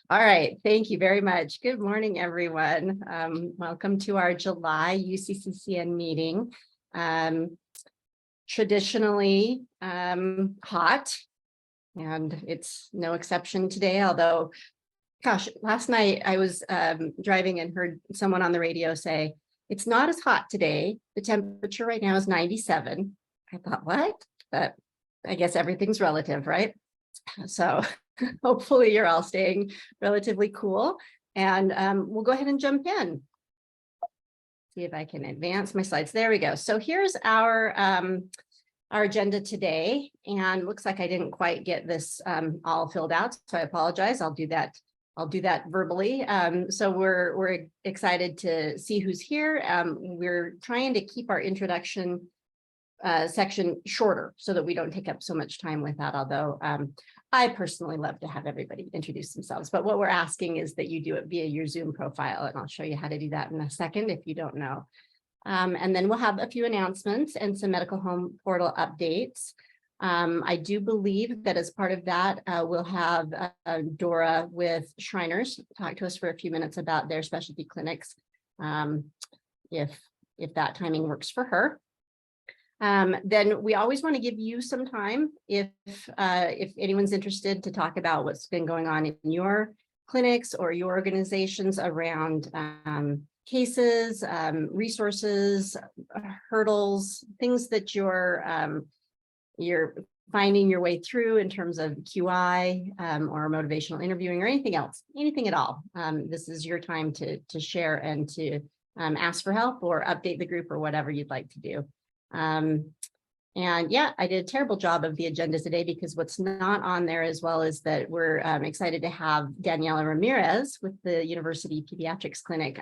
All right, thank you very much. Good morning, everyone. Welcome to our July UCCCN meeting. Traditionally hot, and it's no exception today, although, gosh, last night I was driving and heard someone on the radio say, it's not as hot today. The temperature right now is 97. I thought, what? But I guess everything's relative, right? So hopefully you're all staying relatively cool, and we'll go ahead and jump in. See if I can advance my slides. There we go. So here's our agenda today, and looks like I didn't quite get this all filled out, so I apologize. I'll do that verbally. So we're excited to see who's here. We're trying to keep our introduction section shorter so that we don't take up so much time with that, although I personally love to have everybody introduce themselves. But what we're asking is that you do it via your Zoom profile, and I'll show you how to do that in a second if you don't know. And then we'll have a few announcements and some medical home portal updates. I do believe that as part of that, we'll have Dora with Shriners talk to us for a few minutes about their specialty clinics, if that timing works for her. Then we always want to give you some time if anyone's interested to talk about what's been going on in your clinics or your organizations around cases, resources, hurdles, things that you're finding your way through in terms of QI or motivational interviewing or anything else, anything at all. This is your time to share and to ask for help or update the group or whatever you'd like to do. And yeah, I did a terrible job of the agenda today because what's not on there as well is that we're excited to have Daniela Ramirez with the University Pediatrics Clinic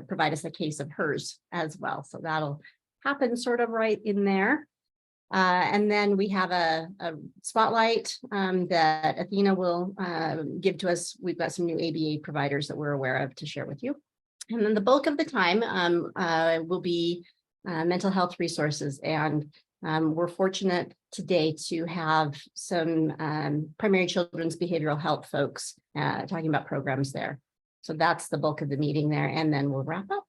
provide us a case of hers as well. So that'll happen sort of right in there. And then we have a spotlight that Athena will give to us. We've got some new ABA providers that we're aware of to share with you. And then the bulk of the time will be mental health resources. And we're fortunate today to have some primary children's behavioral health folks talking about programs there. So that's the bulk of the meeting there. And then we'll wrap up.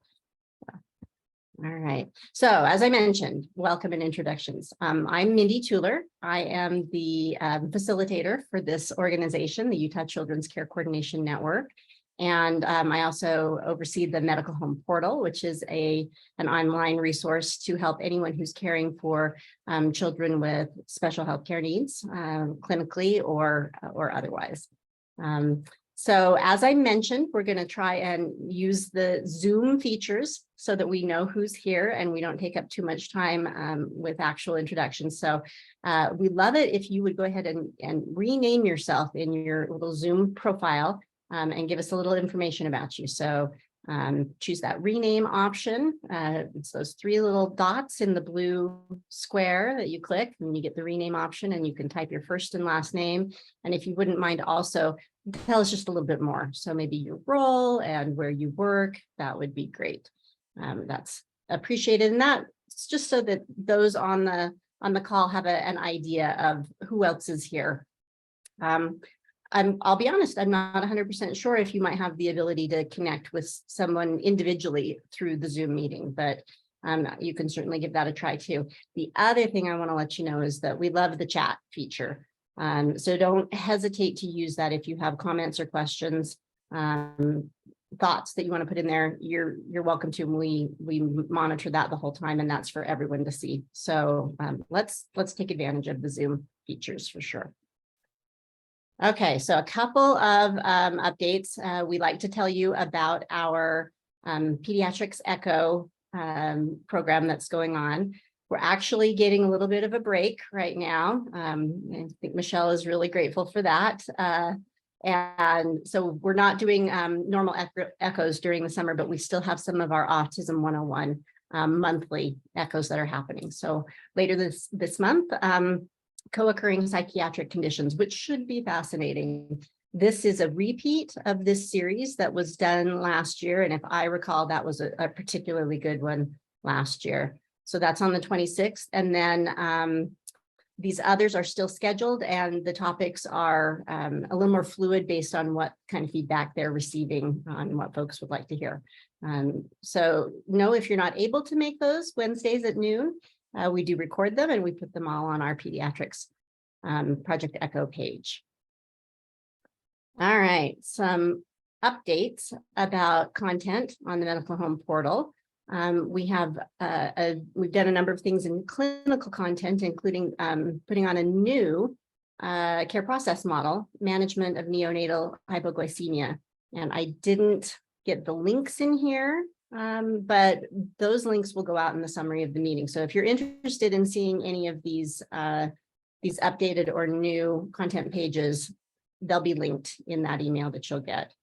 All right. So as I mentioned, welcome and introductions. I'm Mindy Tueller. I am the facilitator for this organization, the Utah Children's Care Coordination Network. And I also oversee the medical home portal, which is an online resource to help anyone who's caring for children with special health care needs, clinically or otherwise. So as I mentioned, we're going to try and use the Zoom features so that we know who's here and we don't take up too much time with actual introductions. So we love it if you would go ahead and rename yourself in your little Zoom profile and give us a little information about you. So choose that rename option. It's those three little dots in the blue square that you click, and you get the rename option, and you can type your first and last name. And if you wouldn't mind also tell us just a little bit more. So maybe your role and where you work, that would be great. That's appreciated. And that's just so that those on the call have an idea of who else is here. I'll be honest, I'm not 100% sure if you might have the ability to connect with someone individually through the Zoom meeting, but you can certainly give that a try too. The other thing I want to let you know is that we love the chat feature. So don't hesitate to use that if you have comments or questions, thoughts that you want to put in there. You're welcome to. We monitor that the whole time, and that's for everyone to see. So let's take advantage of the Zoom features for sure. Okay, so a couple of updates. We like to tell you about our Pediatrics Echo program that's going on. We're actually getting a little bit of a break right now. I think Michelle is really grateful for that. And so we're not doing normal echoes during the summer, but we still have some of our Autism 101 monthly echoes that are happening. So later this month, co-occurring psychiatric conditions, which should be fascinating. This is a repeat of this series that was done last year. And if I recall, that was a particularly good one last year. So that's on the 26th. And then These others are still scheduled, and the topics are a little more fluid based on what kind of feedback they're receiving on what folks would like to hear. So no, if you're not able to make those Wednesdays at noon, we do record them and we put them all on our pediatrics Project Echo page. All right, some updates about content on the medical home portal. We've done a number of things in clinical content, including putting on a new care process model, management of neonatal hypoglycemia. And I didn't get the links in here, but those links will go out in the summary of the meeting. So if you're interested in seeing any of these updated or new content pages, they'll be linked in that email that you'll get.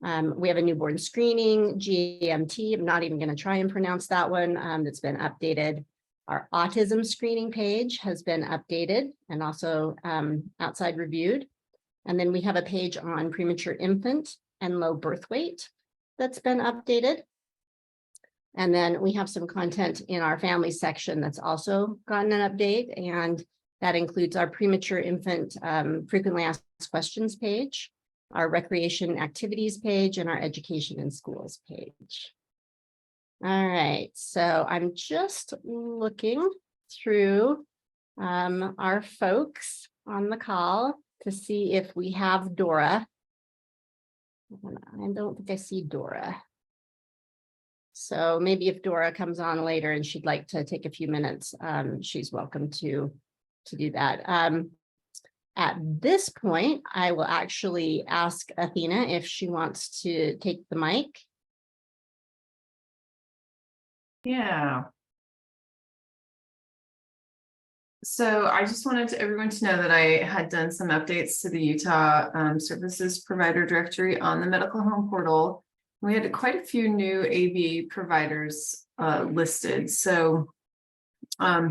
We have a newborn screening, GAMT, I'm not even going to try and pronounce that one, that's been updated. Our autism screening page has been updated and also outside reviewed. And then we have a page on premature infant and low birth weight that's been updated. And then we have some content in our family section that's also gotten an update, and that includes our premature infant frequently asked questions page, our recreation activities page, and our education in schools page. All right, so I'm just looking through our folks on the call to see if we have Dora. I don't think I see Dora. So maybe if Dora comes on later and she'd like to take a few minutes, she's welcome to do that. At this point, I will actually ask Athena if she wants to take the mic. Yeah. So I just wanted everyone to know that I had done some updates to the Utah Services Provider Directory on the medical home portal. We had quite a few new ABA providers listed. So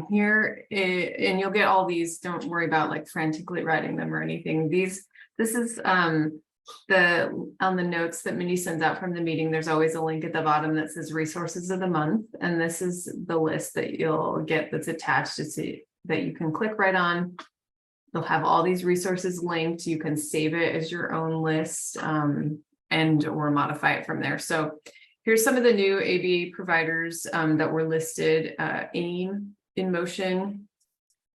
here, and you'll get all these, don't worry about like frantically writing them or anything. This is on the notes that Mindy sends out from the meeting. There's always a link at the bottom that says resources of the month. And this is the list that you'll get that's attached to see that you can click right on. They'll have all these resources linked. You can save it as your own list and or modify it from there. So here's some of the new ABA providers that were listed: AIM, In Motion,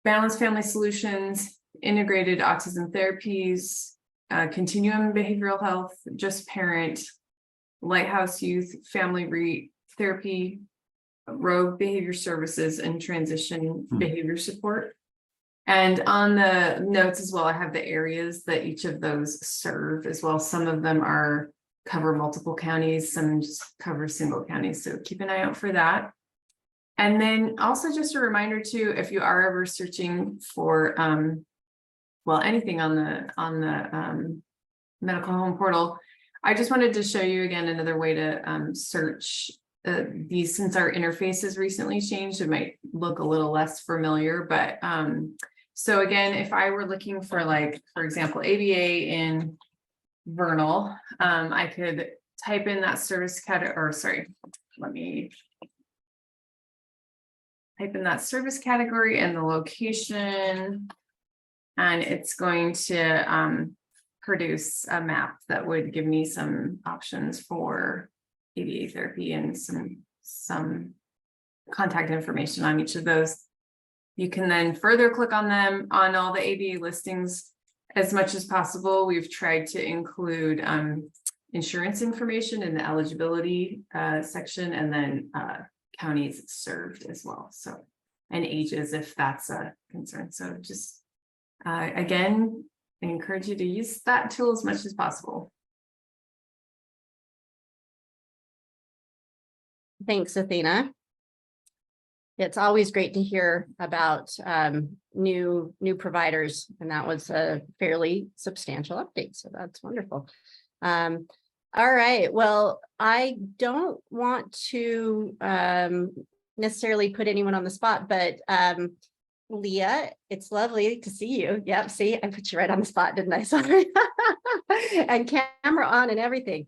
Balanced Family Solutions, Integrated Autism Therapies, Continuum Behavioral Health, Just Parent, Lighthouse Youth Family Therapy, Rogue Behavior Services, and Transition Behavior Support. And on the notes as well, I have the areas that each of those serve as well. Some of them cover multiple counties, some just cover single counties. So keep an eye out for that. And then also just a reminder too, if you are ever searching for, well, anything on the medical home portal, I just wanted to show you again another way to search these. Since our interface has recently changed, it might look a little less familiar, but so again, if I were looking for, like, for example, ABA in Vernal, I could type in that service category, or sorry, let me type in that service category and the location, and it's going to produce a map that would give me some options for ABA therapy and some contact information on each of those. You can then further click on them on all the ABA listings as much as possible. We've tried to include insurance information in the eligibility section, and then counties served as well. So, and ages if that's a concern. So just again, I encourage you to use that tool as much as possible. Thanks, Athena. It's always great to hear about new providers, and that was a fairly substantial update. So that's wonderful. All right. Well, I don't want to necessarily put anyone on the spot, but Leah, it's lovely to see you. Yep. See, I put you right on the spot, didn't I? Sorry. and camera on and everything.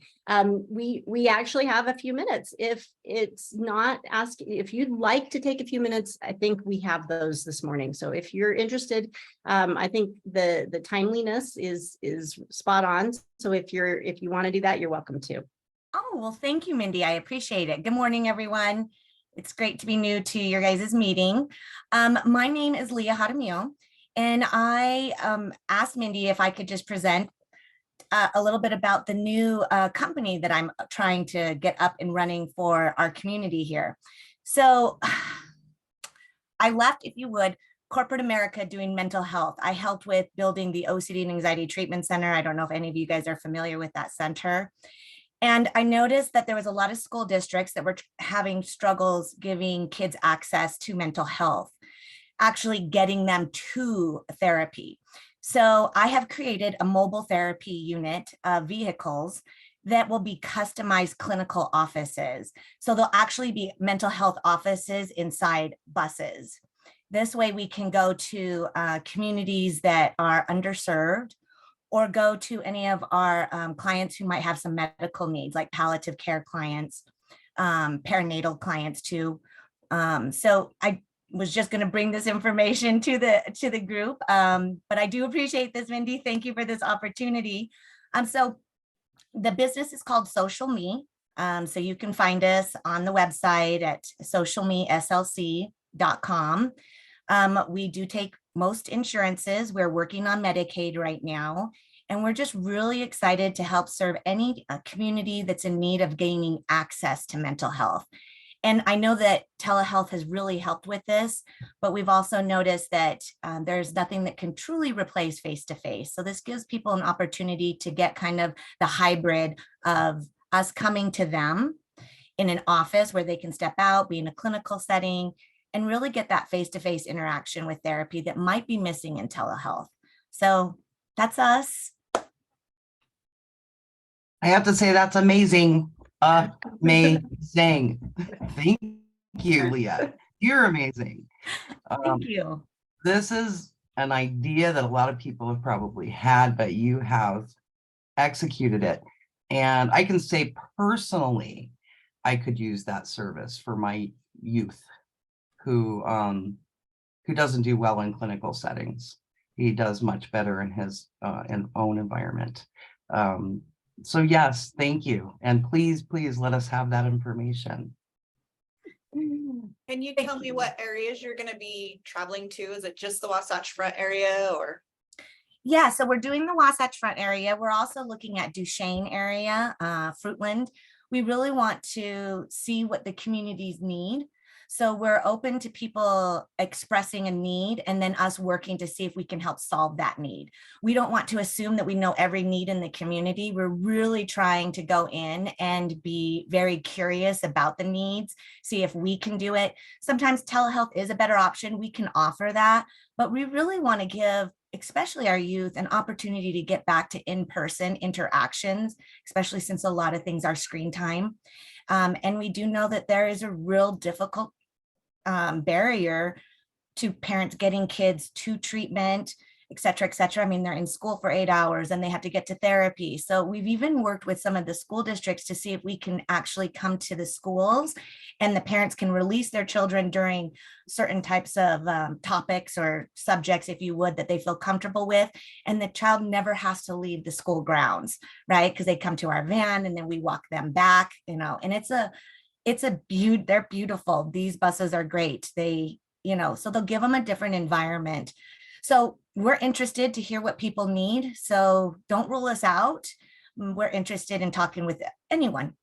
We actually have a few minutes. If it's not asking, if you'd like to take a few minutes, I think we have those this morning. So if you're interested, I think the timeliness is spot on. So if you want to do that, you're welcome to. Oh, well, thank you, Mindy. I appreciate it. Good morning, everyone. It's great to be new to your guys' meeting. My name is Leah Jaramillo, and I asked Mindy if I could just present a little bit about the new company that I'm trying to get up and running for our community here. So I left, if you would, corporate America doing mental health. I helped with building the OCD and Anxiety Treatment Center. I don't know if any of you guys are familiar with that center. And I noticed that there was a lot of school districts that were having struggles giving kids access to mental health, actually getting them to therapy. So I have created a mobile therapy unit of vehicles that will be customized clinical offices. So they'll actually be mental health offices inside buses. This way we can go to communities that are underserved, or go to any of our clients who might have some medical needs, like palliative care clients, perinatal clients too. So I was just going to bring this information to the group, but I do appreciate this, Mindy. Thank you for this opportunity. So the business is called Social Me. So you can find us on the website at socialmeslc.com. We do take most insurances. We're working on Medicaid right now, and we're just really excited to help serve any community that's in need of gaining access to mental health. And I know that telehealth has really helped with this, but we've also noticed that there's nothing that can truly replace face-to-face. So this gives people an opportunity to get kind of the hybrid of us coming to them in an office where they can step out, be in a clinical setting, and really get that face-to-face interaction with therapy that might be missing in telehealth. So that's us. I have to say that's amazing. Amazing. Thank you, Leah. You're amazing. Thank you. This is an idea that a lot of people have probably had, but you have executed it. And I can say personally, I could use that service for my youth who doesn't do well in clinical settings. He does much better in his own environment. So yes, thank you. And please let us have that information. Can you tell me what areas you're going to be traveling to? Is it just the Wasatch Front area, or? Yeah, so we're doing the Wasatch Front area. We're also looking at Duchesne area, Fruitland. We really want to see what the communities need. So we're open to people expressing a need and then us working to see if we can help solve that need. We don't want to assume that we know every need in the community. We're really trying to go in and be very curious about the needs, see if we can do it. Sometimes telehealth is a better option. We can offer that, but we really want to give especially our youth an opportunity to get back to in-person interactions, especially since a lot of things are screen time. And we do know that there is a real difficult barrier to parents getting kids to treatment, et cetera, et cetera. I mean, they're in school for 8 hours and they have to get to therapy. So we've even worked with some of the school districts to see if we can actually come to the schools and the parents can release their children during certain types of topics or subjects, if you would, that they feel comfortable with. And the child never has to leave the school grounds, right? Because they come to our van and then we walk them back, you know, and they're beautiful. These buses are great. So they'll give them a different environment. So we're interested to hear what people need. So don't rule us out. We're interested in talking with anyone.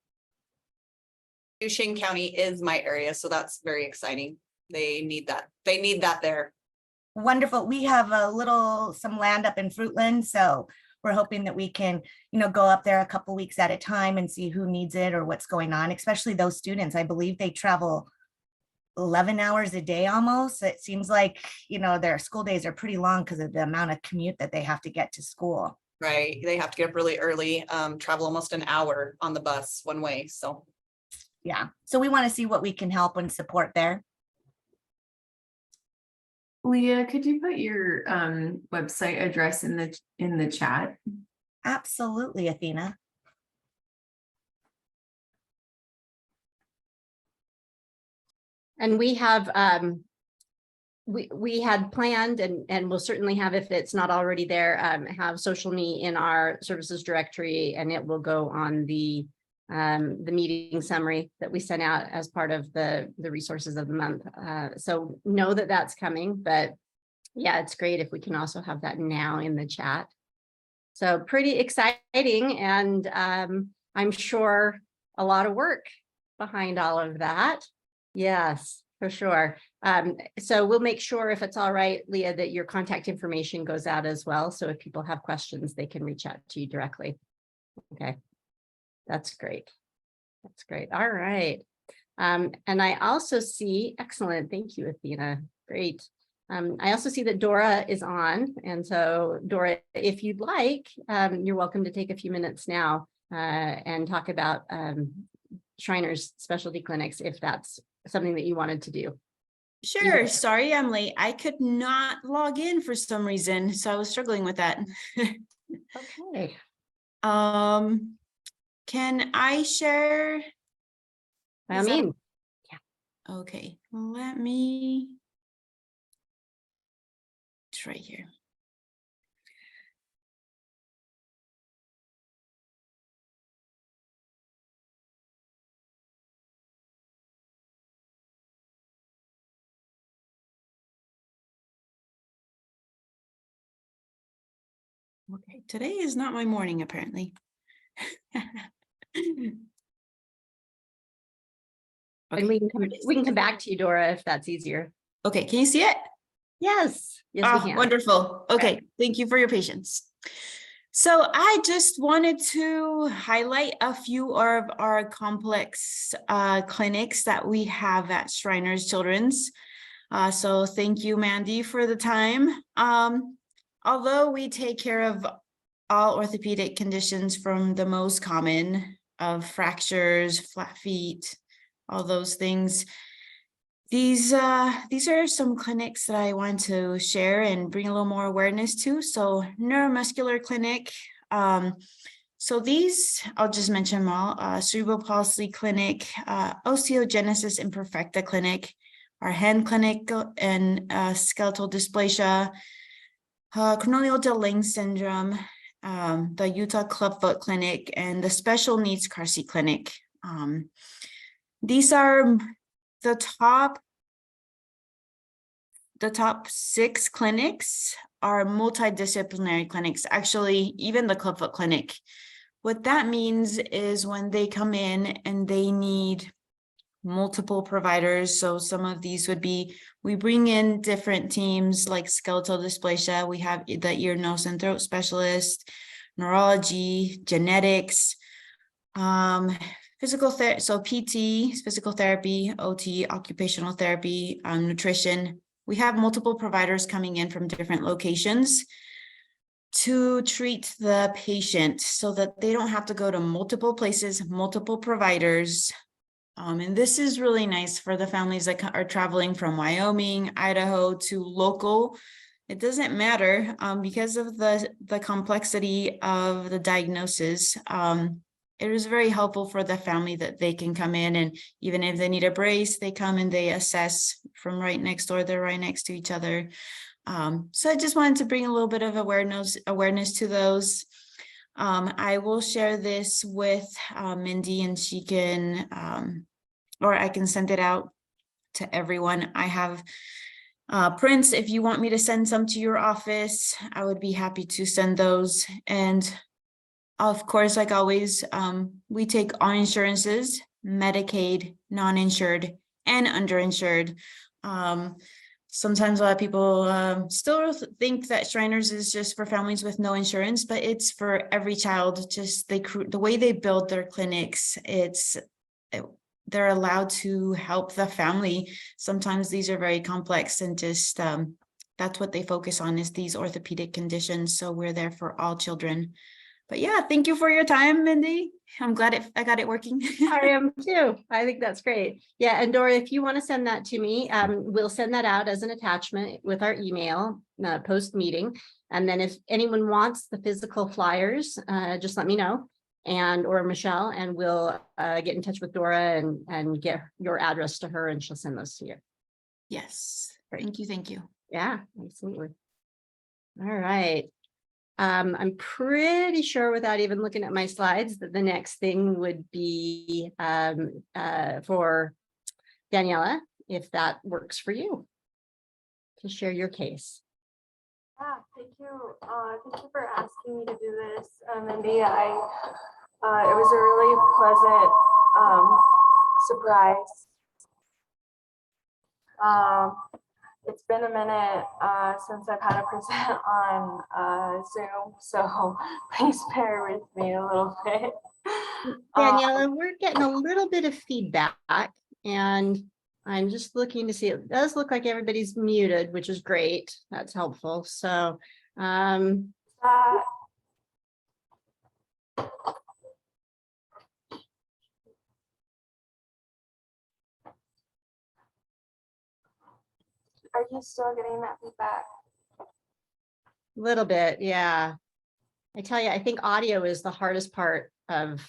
Duchesne County is my area, so that's very exciting. They need that. They need that there. Wonderful. We have some land up in Fruitland. So we're hoping that we can, go up there a couple weeks at a time and see who needs it or what's going on, especially those students. I believe they travel 11 hours a day almost. It seems like, their school days are pretty long because of the amount of commute that they have to get to school. Right. They have to get up really early, travel almost an hour on the bus one way. So. Yeah. So we want to see what we can help and support there. Leah, could you put your website address in the chat? Absolutely, Athena. And we have, we had planned and we'll certainly have, if it's not already there, have Social Me in our services directory, and it will go on the meeting summary that we sent out as part of the resources of the month. So know that that's coming, but yeah, it's great if we can also have that now in the chat. So pretty exciting, and I'm sure a lot of work behind all of that. Yes, for sure. So we'll make sure, if it's all right, Leah, that your contact information goes out as well. So if people have questions, they can reach out to you directly. Okay, that's great. That's great. All right. And I also see, excellent. Thank you, Athena. Great. I also see that Dora is on. And so Dora, if you'd like, you're welcome to take a few minutes now and talk about Shriners specialty clinics, if that's something that you wanted to do. Sure. Sorry, I'm late. I could not log in for some reason, so I was struggling with that. Okay. Can I share? I Is that- mean, Okay, let me. It's right here. Okay, today is not my morning, apparently. and we can come back to you, Dora, if that's easier. Okay, can you see it? Yes. Yes, we can. Wonderful. Okay, thank you for your patience. So I just wanted to highlight a few of our complex clinics that we have at Shriners Children's. So thank you, Mandy, for the time. Although we take care of all orthopedic conditions, from the most common of fractures, flat feet, all those things, these are some clinics that I want to share and bring a little more awareness to. So neuromuscular clinic. So these, I'll just mention them all. Cerebral palsy clinic, osteogenesis imperfecta clinic, our hand clinic, and skeletal dysplasia, corneal de-Lange syndrome, the Utah Clubfoot Clinic, and the special needs car seat clinic. These are the top 6 clinics are multidisciplinary clinics. Actually, even the Clubfoot Clinic. What that means is when they come in and they need multiple providers. So some of these would be, we bring in different teams like skeletal dysplasia. We have the ear, nose, and throat specialist, neurology, genetics, physical therapy, so PT, physical therapy, OT, occupational therapy, nutrition. We have multiple providers coming in from different locations to treat the patient so that they don't have to go to multiple places, multiple providers. And this is really nice for the families that are traveling from Wyoming, Idaho to local. It doesn't matter because of the complexity of the diagnosis. It is very helpful for the family that they can come in, and even if they need a brace, they come and they assess from right next door. They're right next to each other. So I just wanted to bring a little bit of awareness to those. I will share this with Mindy, and she can, or I can send it out to everyone. I have prints. If you want me to send some to your office, I would be happy to send those. And of course, like always, we take all insurances, Medicaid, non-insured, and underinsured. Sometimes a lot of people still think that Shriners is just for families with no insurance, but it's for every child. Just the way they build their clinics, they're allowed to help the family. Sometimes these are very complex, and just that's what they focus on, is these orthopedic conditions. So we're there for all children. But yeah, thank you for your time, Mindy. I'm glad I got it working. I am too. I think that's great. Yeah, and Dora, if you want to send that to me, we'll send that out as an attachment with our email post meeting. And then if anyone wants the physical flyers, just let me know, and or Michelle, and we'll get in touch with Dora and get your address to her, and she'll send those to you. Yes. Great. Thank you. Thank you. Yeah, absolutely. All right. I'm pretty sure without even looking at my slides that the next thing would be for Daniela, if that works for you, to share your case. Yeah, thank you. Thank you for asking me to do this, Mindy. It was a really pleasant surprise. It's been a minute since I've had to present on Zoom, so please bear with me a little bit. Daniela, we're getting a little bit of feedback, and I'm just looking to see, it does look like everybody's muted, which is great. That's helpful. So are you still getting that feedback? a little bit, yeah. I tell you, I think audio is the hardest part of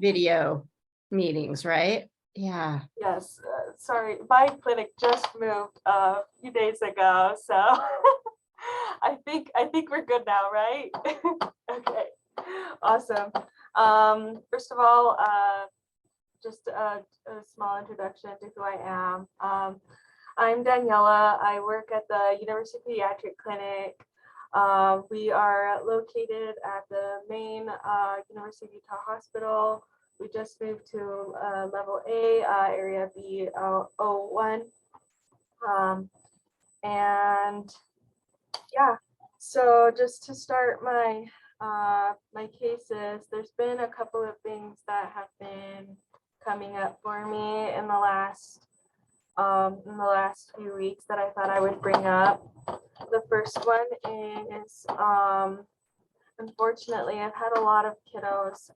video meetings, right? Yeah. Yes, sorry, my clinic just moved a few days ago, so I think we're good now, right? Okay, awesome. First of all, just a small introduction to who I am. I'm Daniela. I work at the University Pediatric Clinic. We are located at the main University of Utah Hospital. We just moved to level A, area B01. And yeah, so just to start my my cases, there's been a couple of things that have been coming up for me in the last few weeks that I thought I would bring up. The first one is unfortunately I've had a lot of kiddos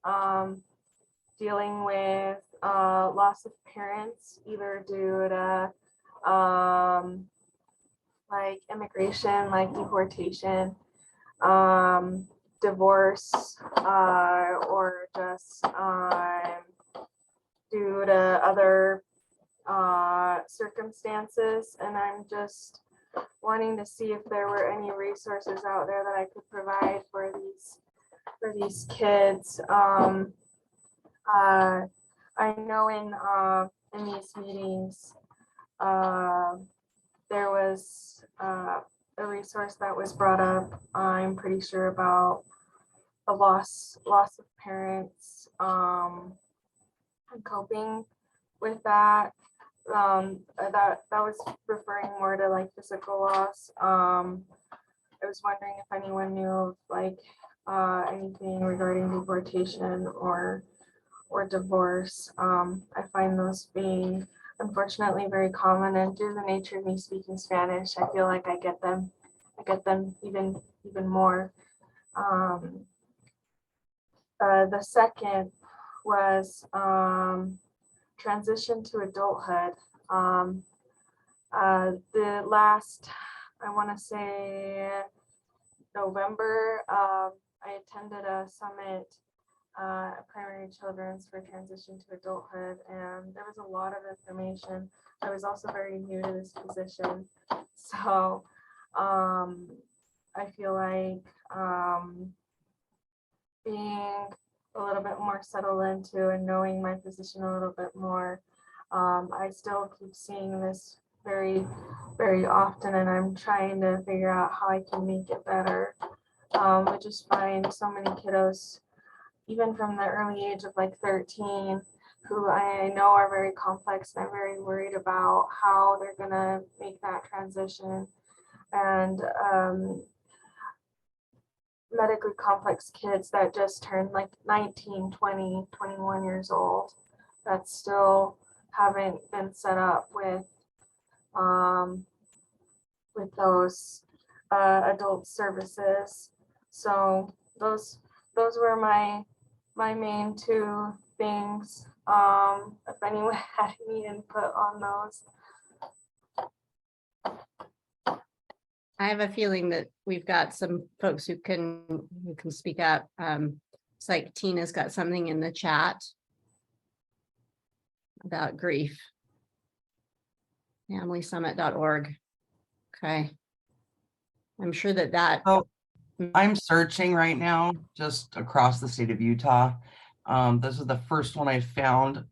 dealing with loss of parents, either due to like immigration, like deportation, divorce, or just due to other circumstances. And I'm just wanting to see if there were any resources out there that I could provide for these kids. I know in these meetings there was a resource that was brought up, I'm pretty sure, about the loss of parents and coping with that. That was referring more to like physical loss. I was wondering if anyone knew of like anything regarding deportation or divorce. I find those being unfortunately very common, and due to the nature of me speaking Spanish, I feel like I get them even more. The second was transition to adulthood. The last, I want to say November, I attended a summit, Primary Children's for Transition to Adulthood, and there was a lot of information. I was also very new to this position, so I feel like being a little bit more settled into and knowing my position a little bit more, I still keep seeing this very, very often, and I'm trying to figure out how I can make it better. I just find so many kiddos, even from the early age of like 13, who I know are very complex, and I'm very worried about how they're gonna make that transition. And medically complex kids that just turned like 19, 20, 21 years old that still haven't been set up with those adult services. So those those were my main two things. If anyone had any input on those. I have a feeling that we've got some folks who can speak up. It's like Tina's got something in the chat about grief. FamilySummit.org. Okay. I'm sure that So I'm searching right now just across the state of Utah. This is the first one I found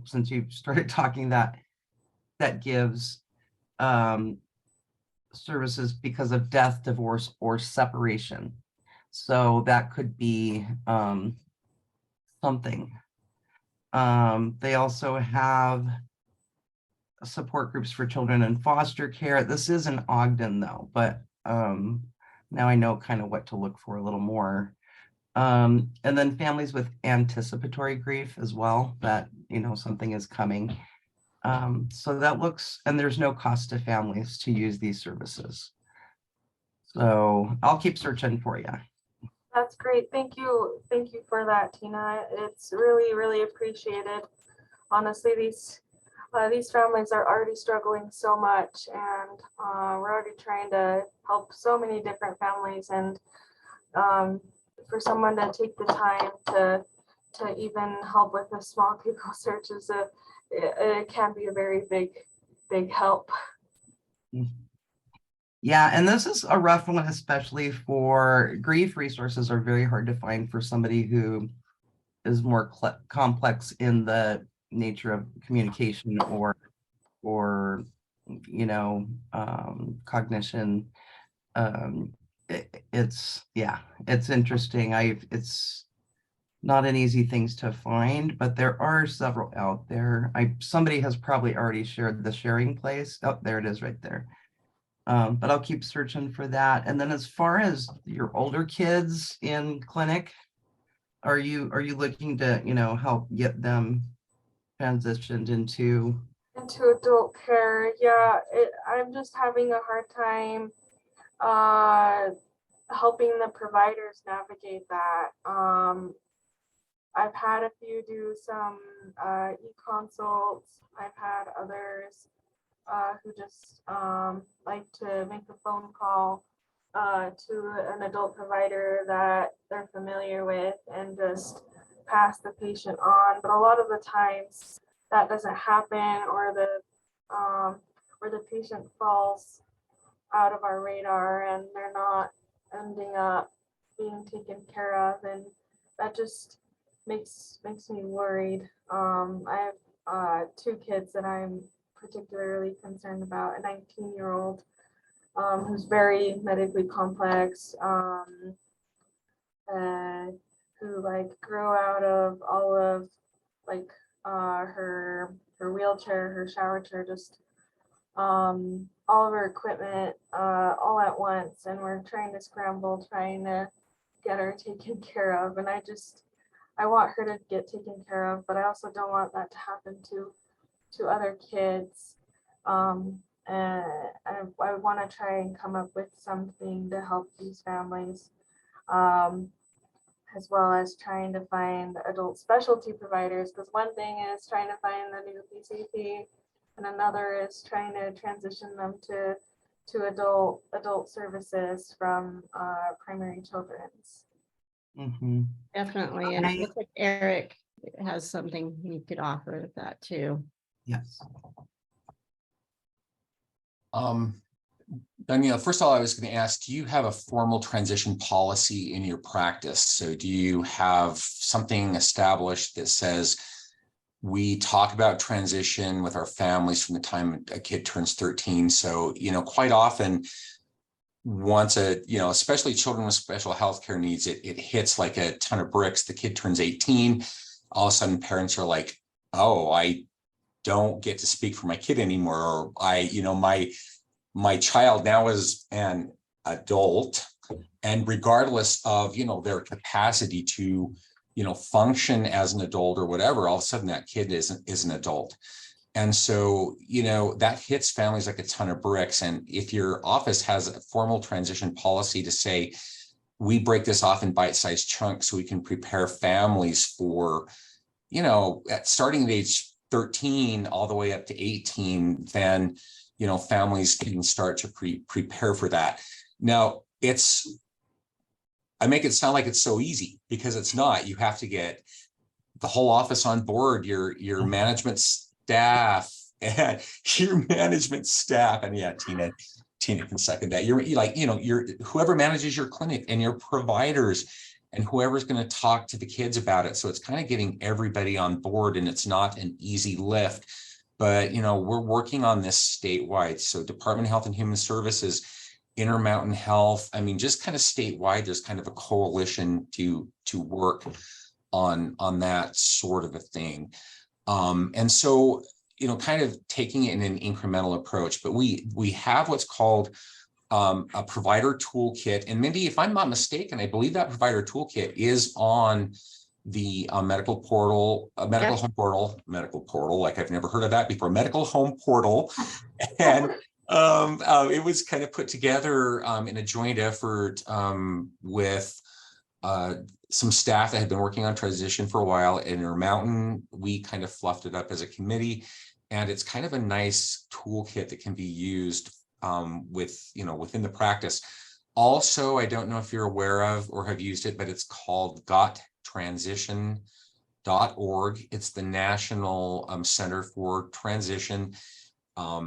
since you started talking that gives services because of death, divorce, or separation. So that could be something. They also have support groups for children in foster care. This is in Ogden though, but now I know kind of what to look for a little more. And then families with anticipatory grief as well, that, you know, something is coming. So that looks, and there's no cost to families to use these services. So I'll keep searching for you. That's great. Thank you. Thank you for that, Tina. It's really, really appreciated. Honestly, these families are already struggling so much, and we're already trying to help so many different families. And for someone to take the time to even help with a small Google search it can be a very big help. Yeah, and this is a rough one, especially for grief. Resources are very hard to find for somebody who is more complex in the nature of communication or you know, cognition. It's interesting. It's not an easy things to find, but there are several out there. Somebody has probably already shared the sharing place. Oh, there it is right there. But I'll keep searching for that. And then as far as your older kids in clinic, are you looking to, you know, help get them transitioned into adult care? Yeah, I'm just having a hard time helping the providers navigate that. I've had a few do some e-consults. I've had others who just like to make a phone call to an adult provider that they're familiar with and just pass the patient on. But a lot of the times that doesn't happen, or the patient falls out of our radar and they're not ending up being taken care of, and that just makes me worried. I have 2 kids that I'm particularly concerned about. A 19-year-old who's very medically complex, who like grew out of all of like her wheelchair, her shower chair, just all of her equipment all at once, and we're trying to scramble, trying to get her taken care of. And I want her to get taken care of, but I also don't want that to happen to other kids. And I want to try and come up with something to help these families, as well as trying to find adult specialty providers, because one thing is trying to find the new PCP, and another is trying to transition them to adult services from primary children's. Mm-hmm. definitely. And it looks like Eric has something he could offer with that too. Yes. Danielle, first of all, I was going to ask, do you have a formal transition policy in your practice? So do you have something established that says we talk about transition with our families from the time a kid turns 13? So, you know, quite often once especially children with special healthcare needs, it hits like a ton of bricks. The kid turns 18. All of a sudden parents are like, oh, I don't get to speak for my kid anymore. Or my child now is an adult, and regardless of, their capacity to, function as an adult or whatever, all of a sudden that kid is an adult. And so, that hits families like a ton of bricks. And if your office has a formal transition policy to say, we break this off in bite-sized chunks so we can prepare families for, you know, starting at age 13 all the way up to 18, then, you know, families can start to prepare for that. Now, I make it sound like it's so easy, because it's not. You have to get the whole office on board, your management staff, and and yeah, Tina can second that. You're like, you know, whoever manages your clinic and your providers and whoever's going to talk to the kids about it. So it's kind of getting everybody on board, and it's not an easy lift, but, you know, we're working on this statewide. So Department of Health and Human Services, Intermountain Health, I mean, just kind of statewide, there's kind of a coalition to work on that sort of a thing. And so, you know, kind of taking it in an incremental approach, but we have what's called a provider toolkit. And Mindy, if I'm not mistaken, I believe that provider toolkit is on the medical portal, home portal, like I've never heard of that before, medical home portal. And it was kind of put together in a joint effort with some staff that had been working on transition for a while. In Intermountain, we kind of fluffed it up as a committee, and it's kind of a nice toolkit that can be used with, you know, within the practice. Also, I don't know if you're aware of or have used it, but it's called gottransition.org. It's the National Center for Transition.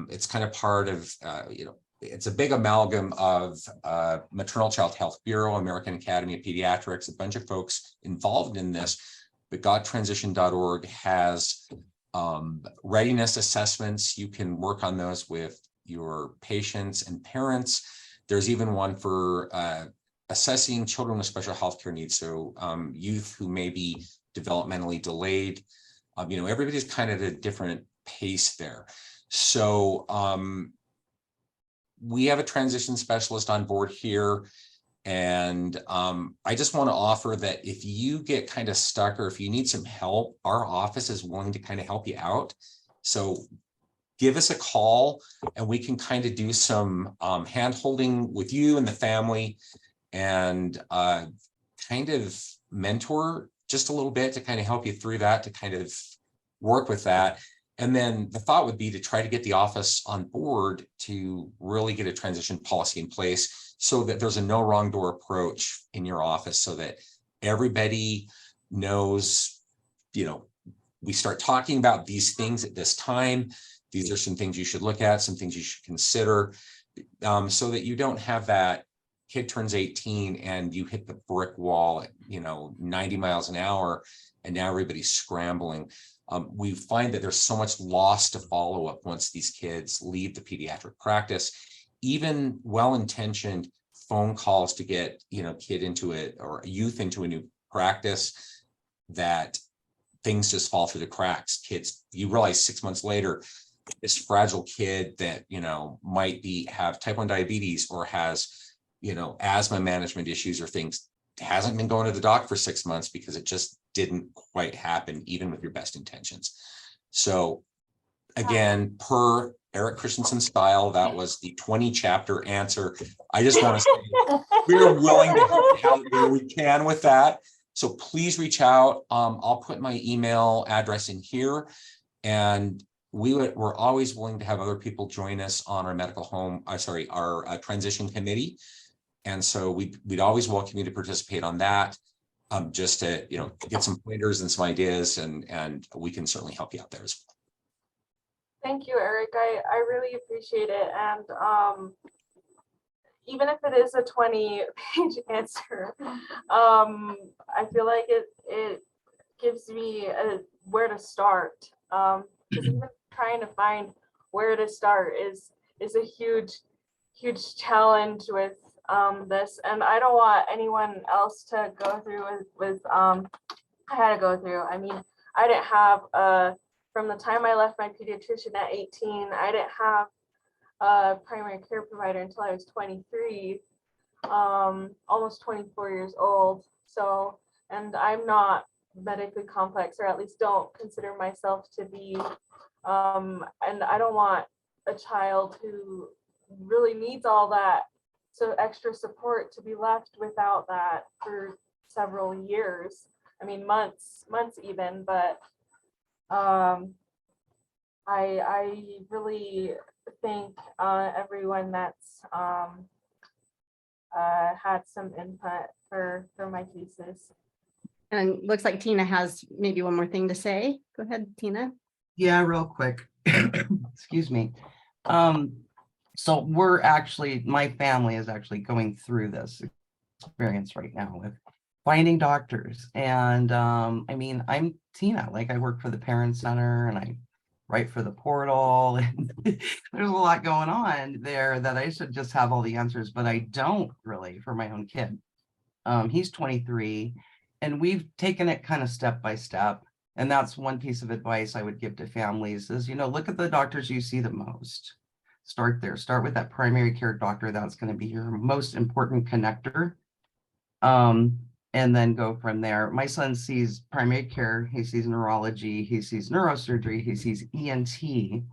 It's kind of part of, you know, it's a big amalgam of Maternal Child Health Bureau, American Academy of Pediatrics, a bunch of folks involved in this. But gottransition.org has readiness assessments. You can work on those with your patients and parents. There's even one for assessing children with special health care needs. So youth who may be developmentally delayed. You know, everybody's kind of at a different pace there. So we have a transition specialist on board here. And I just want to offer that if you get kind of stuck or if you need some help, our office is willing to kind of help you out. So give us a call and we can kind of do some hand holding with you and the family, and kind of mentor just a little bit to kind of help you through that, to kind of work with that. And then the thought would be to try to get the office on board to really get a transition policy in place so that there's a no wrong door approach in your office, so that everybody knows, you know, we start talking about these things at this time. These are some things you should look at, some things you should consider, so that you don't have that kid turns 18 and you hit the brick wall at, you know, 90 miles an hour, and now everybody's scrambling. We find that there's so much loss to follow up once these kids leave the pediatric practice. Even well-intentioned phone calls to get, you know, kid into it or youth into a new practice, that things just fall through the cracks. Kids, you realize 6 months later, this fragile kid that, you know, might have type 1 diabetes or has, you know, asthma management issues or things, hasn't been going to the doc for 6 months because it just didn't quite happen, even with your best intentions. So again, per Eric Christensen's style, that was the 20 chapter answer. I just want to say we're willing to help out where we can with that. So please reach out. I'll put my email address in here, and we're always willing to have other people join us on our our transition committee. And so we'd always welcome you to participate on that, just to, you know, get some pointers and some ideas, and we can certainly help you out there as well. Thank you, Eric. I really appreciate it. And even if it is a 20-page answer, I feel like it gives me where to start. Because even trying to find where to start is a huge challenge with this, and I don't want anyone else to go through with I had to go through. I mean, I didn't have from the time I left my pediatrician at 18, I didn't have a primary care provider until I was 23, almost 24 years old. So, and I'm not medically complex, or at least don't consider myself to be, and I don't want a child who really needs all that so extra support to be left without that for several years. I mean, months even, but I really thank everyone that's had some input for my cases. And looks like Tina has maybe one more thing to say. Go ahead, Tina. Yeah, real quick. Excuse me. So my family is actually going through this experience right now with finding doctors. And I mean, I'm Tina, like I work for the Parent Center and I write for the portal. And there's a lot going on there that I should just have all the answers, but I don't really for my own kid. He's 23 and we've taken it kind of step by step. And that's one piece of advice I would give to families is, look at the doctors you see the most. Start there. Start with that primary care doctor. That's going to be your most important connector. And then go from there. My son sees primary care. He sees neurology. He sees neurosurgery. He sees ENT.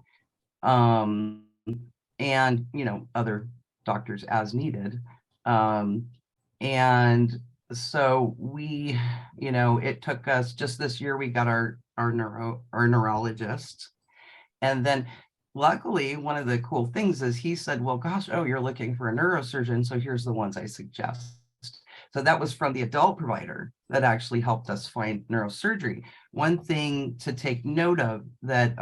And, other doctors as needed. And so we, it took us just this year, we got our neurologist. And then luckily, one of the cool things is he said, well, gosh, you're looking for a neurosurgeon. So here's the ones I suggest. So that was from the adult provider that actually helped us find neurosurgery. One thing to take note of that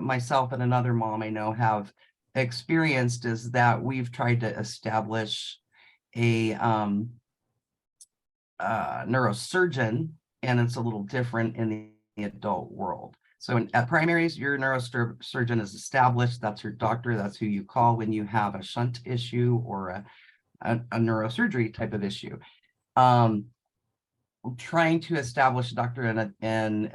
myself and another mom I know have experienced is that we've tried to establish a neurosurgeon, and it's a little different in the adult world. So at primaries, your neurosurgeon is established. That's your doctor. That's who you call when you have a shunt issue or a neurosurgery type of issue. Trying to establish a doctor in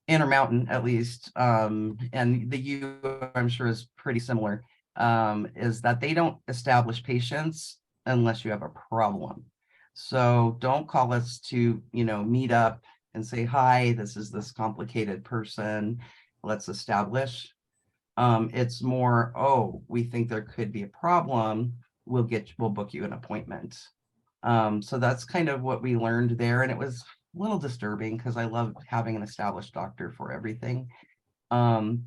Intermountain, at least, and the U, I'm sure is pretty similar, is that they don't establish patients unless you have a problem. So don't call us to, meet up and say, hi, this is this complicated person, let's establish. It's more, we think there could be a problem, we'll book you an appointment. So that's kind of what we learned there. And it was a little disturbing because I love having an established doctor for everything. And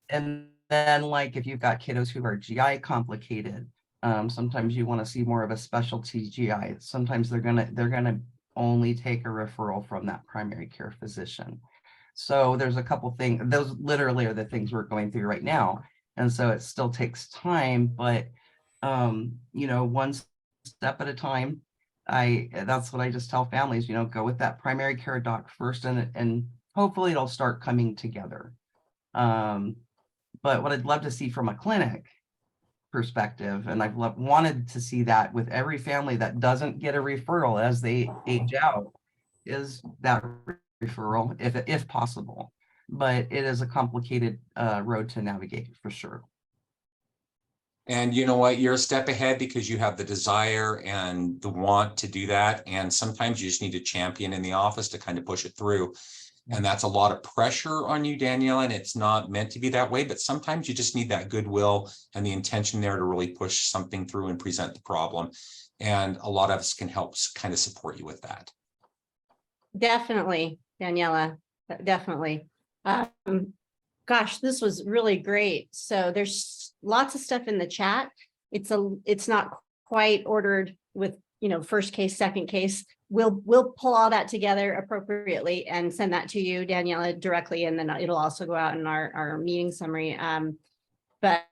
then like if you've got kiddos who are GI complicated, sometimes you want to see more of a specialty GI. Sometimes they're gonna only take a referral from that primary care physician. So there's a couple things, those literally are the things we're going through right now. And so it still takes time, but one step at a time. That's what I just tell families, go with that primary care doc first and hopefully it'll start coming together. But what I'd love to see from a clinic perspective, and I've wanted to see that with every family that doesn't get a referral as they age out, is that referral if possible. But it is a complicated road to navigate for sure. And you know what, you're a step ahead because you have the desire and the want to do that. And sometimes you just need a champion in the office to kind of push it through. And that's a lot of pressure on you, Danielle, and it's not meant to be that way, but sometimes you just need that goodwill and the intention there to really push something through and present the problem. And a lot of us can help kind of support you with that. Definitely, Daniela, definitely. Gosh, this was really great. So there's lots of stuff in the chat. It's not quite ordered with, first case, second case. We'll pull all that together appropriately and send that to you, Daniela, directly, and then it'll also go out in our meeting summary. But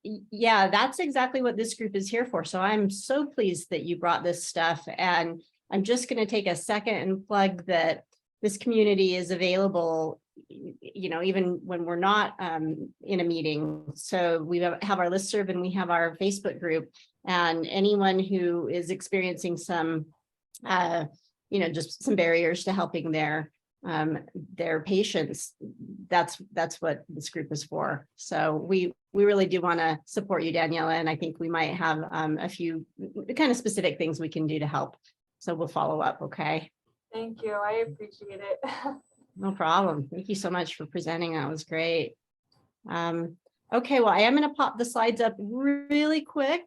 yeah, that's exactly what this group is here for. So I'm so pleased that you brought this stuff, and I'm just going to take a second and plug that this community is available, even when we're not in a meeting. So we have our listserv and we have our Facebook group, and anyone who is experiencing some just some barriers to helping their patients, that's what this group is for. So we really do want to support you, Daniela, and I think we might have a few kind of specific things we can do to help. So we'll follow up. Okay. Thank you. I appreciate it. No problem. Thank you so much for presenting. That was great. Okay, well, I am going to pop the slides up really quick,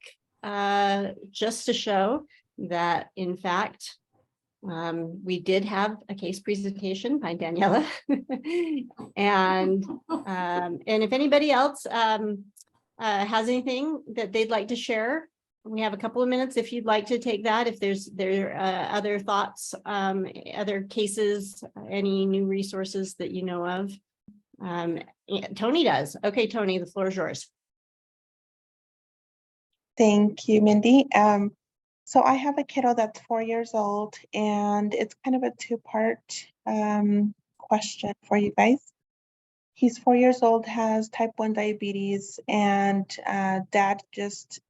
just to show that, in fact, we did have a case presentation by Daniela. And if anybody else has anything that they'd like to share, we have a couple of minutes if you'd like to take that. If there are other thoughts, other cases, any new resources that you know of. Yeah, Tony does. Okay, Tony, the floor is yours. Thank you, Mindy. So I have a kiddo that's 4 years old, and it's kind of a two-part question for you guys. He's 4 years old, has type 1 diabetes, and dad just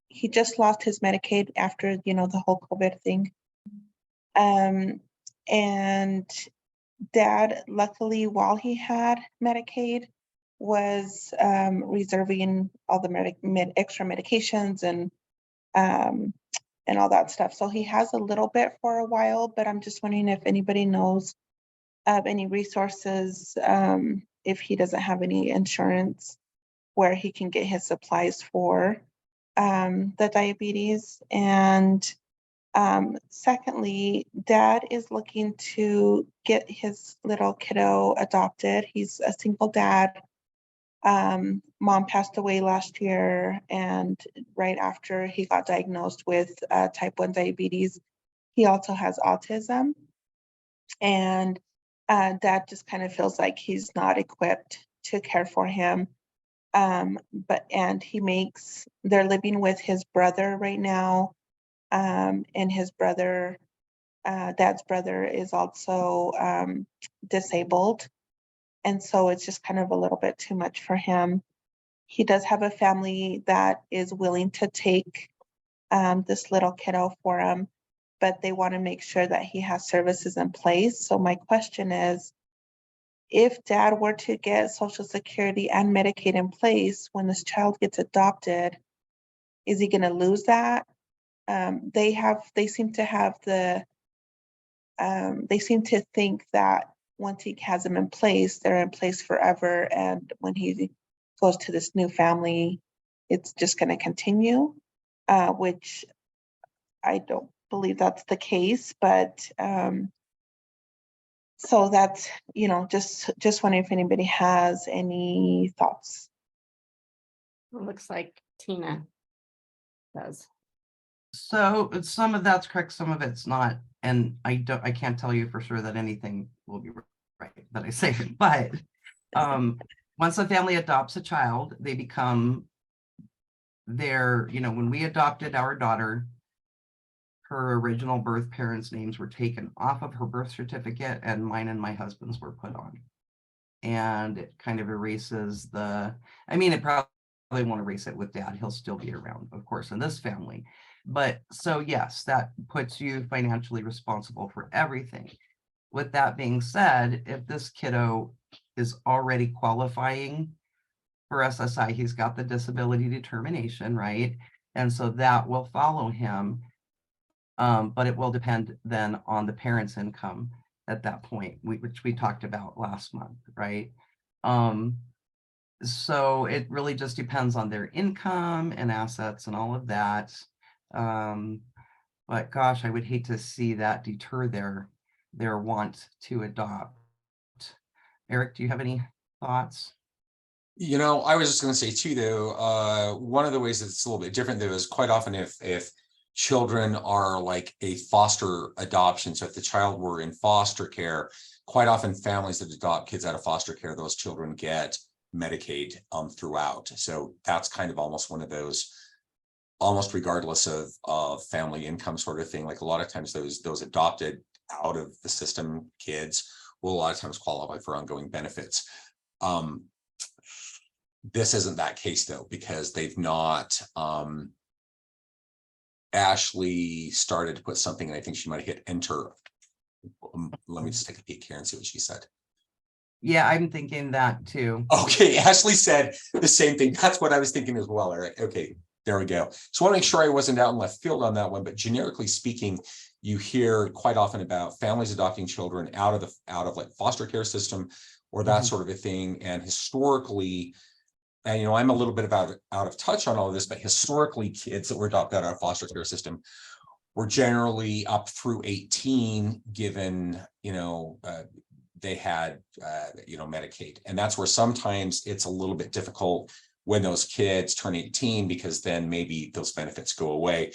lost his Medicaid after, the whole COVID thing. And dad, luckily, while he had Medicaid, was reserving all the extra medications and all that stuff. So he has a little bit for a while, but I'm just wondering if anybody knows of any resources, if he doesn't have any insurance, where he can get his supplies for the diabetes. And secondly, dad is looking to get his little kiddo adopted. He's a single dad. Mom passed away last year, and right after he got diagnosed with type 1 diabetes, he also has autism. And dad just kind of feels like he's not equipped to care for him. They're living with his brother right now. And his brother, dad's brother, is also disabled. And so it's just kind of a little bit too much for him. He does have a family that is willing to take this little kiddo for him, but they want to make sure that he has services in place. So my question is, if dad were to get Social Security and Medicaid in place when this child gets adopted, is he going to lose that? They seem to think that once he has them in place, they're in place forever. And when he goes to this new family, it's just going to continue, which I don't believe that's the case. But so that's, just wondering if anybody has any thoughts. It looks like Tina does. So some of that's correct, some of it's not. And I can't tell you for sure that anything will be right that I say, but once a family adopts a child, they become when we adopted our daughter, her original birth parents' names were taken off of her birth certificate, and mine and my husband's were put on. And it kind of erases it probably won't erase it with dad. He'll still be around, of course, in this family. But so yes, that puts you financially responsible for everything. With that being said, if this kiddo is already qualifying for SSI, he's got the disability determination, right? And so that will follow him. But it will depend then on the parents' income at that point, which we talked about last month, right? So it really just depends on their income and assets and all of that. But gosh, I would hate to see that deter their want to adopt. Eric, do you have any thoughts? I was just going to say too, though, one of the ways that it's a little bit different, though, is quite often if children are like a foster adoption. So if the child were in foster care, quite often families that adopt kids out of foster care, those children get Medicaid throughout. So that's kind of almost one of those, almost regardless of family income sort of thing. Like a lot of times those adopted out of the system kids will a lot of times qualify for ongoing benefits. This isn't that case though, because they've not, Ashley started to put something, and I think she might have hit enter. Let me just take a peek here and see what she said. Yeah, I'm thinking that too. Okay, Ashley said the same thing. That's what I was thinking as well, Eric. Okay, there we go. So I want to make sure I wasn't out in left field on that one, but generically speaking, you hear quite often about families adopting children out of like foster care system or that sort of a thing. And historically, and I'm a little bit out of touch on all of this, but historically, kids that were adopted out of foster care system were generally up through 18, given they had Medicaid, and that's where sometimes it's a little bit difficult when those kids turn 18, because then maybe those benefits go away.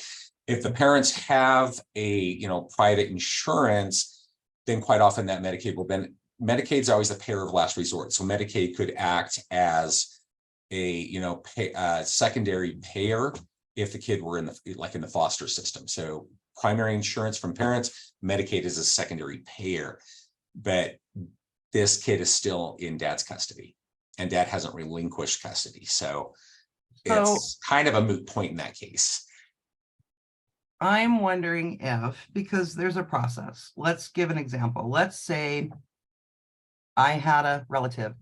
If the parents have a private insurance, then quite often that Medicaid will benefit. Medicaid's always a payer of last resort. So Medicaid could act as a secondary payer if the kid were in the foster system. So primary insurance from parents, Medicaid is a secondary payer, but this kid is still in dad's custody and dad hasn't relinquished custody. So it's kind of a moot point in that case. I'm wondering if, because there's a process, let's give an example. Let's say I had a relative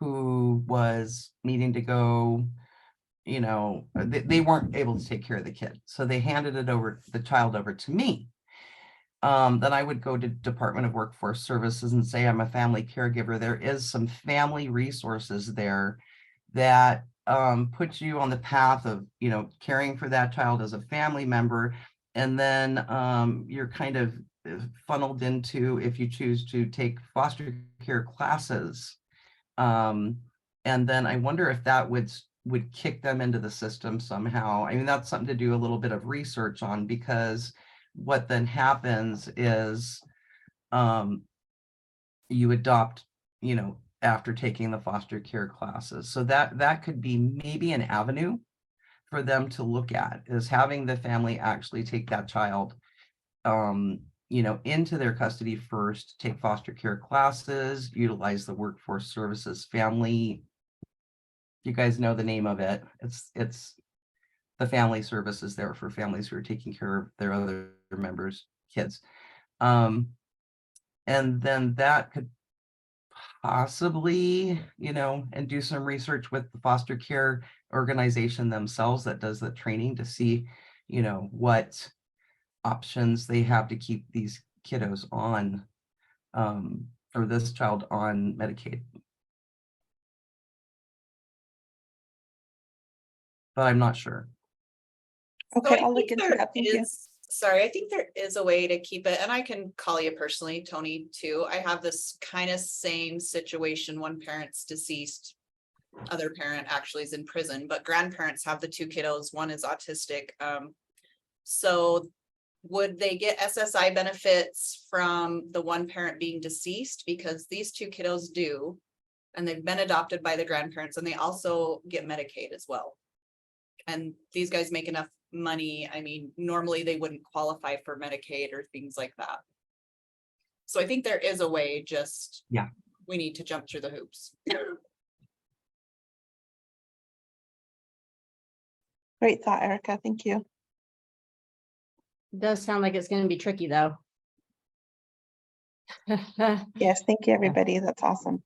who was needing to go, they weren't able to take care of the kid. So they handed the child over to me. Then I would go to Department of Workforce Services and say, I'm a family caregiver. There is some family resources there that put you on the path of, caring for that child as a family member. And then you're kind of funneled into, if you choose to take foster care classes. And then I wonder if that would kick them into the system somehow. I mean, that's something to do a little bit of research on, because what then happens is you adopt, after taking the foster care classes. So that could be maybe an avenue for them to look at, is having the family actually take that child into their custody first, take foster care classes, utilize the Workforce Services family. You guys know the name of it. It's the family services there for families who are taking care of their other members' kids. And then that could possibly, and do some research with the foster care organization themselves that does the training to see, what options they have to keep these kiddos on, or this child on Medicaid. But I'm not sure. Okay, So I I'll look think into there that. Thank you. Sorry, I think there is a way to keep it, and I can call you personally, Tony, too. I have this kind of same situation. One parent's deceased, other parent actually is in prison, but grandparents have the two kiddos. One is autistic. So would they get SSI benefits from the one parent being deceased? Because these two kiddos do, and they've been adopted by the grandparents, and they also get Medicaid as well. And these guys make enough money. I mean, normally they wouldn't qualify for Medicaid or things like that. So I think there is a way, just we need to jump through the hoops. Great thought, Erica. Thank you. It does sound like it's going to be tricky, though. Yes, thank you, everybody. That's awesome.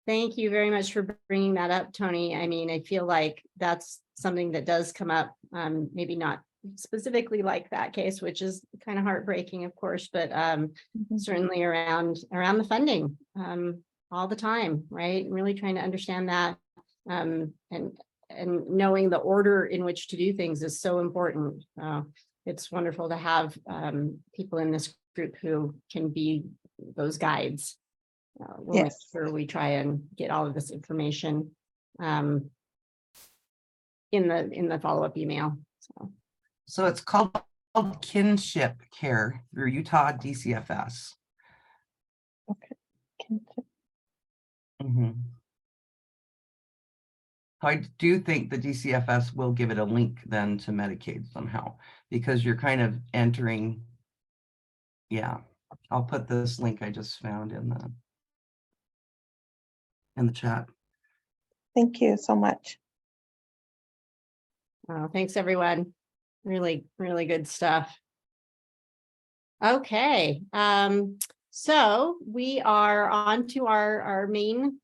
Thank you very much for bringing that up, Tony. I mean, I feel like that's something that does come up, maybe not specifically like that case, which is kind of heartbreaking, of course, but certainly around the funding all the time, right? Really trying to understand that, and knowing the order in which to do things is so important. It's wonderful to have people in this group who can be those guides. We'll make sure we try and get all of this information in the follow-up email. So it's called kinship care through Utah DCFS. Okay. Kinship. So I do think the DCFS will give it a link then to Medicaid somehow, because you're kind of entering. Yeah, I'll put this link I just found in the chat. Thank you so much. Thanks, everyone. Really, really good stuff. Okay, so we are on to our main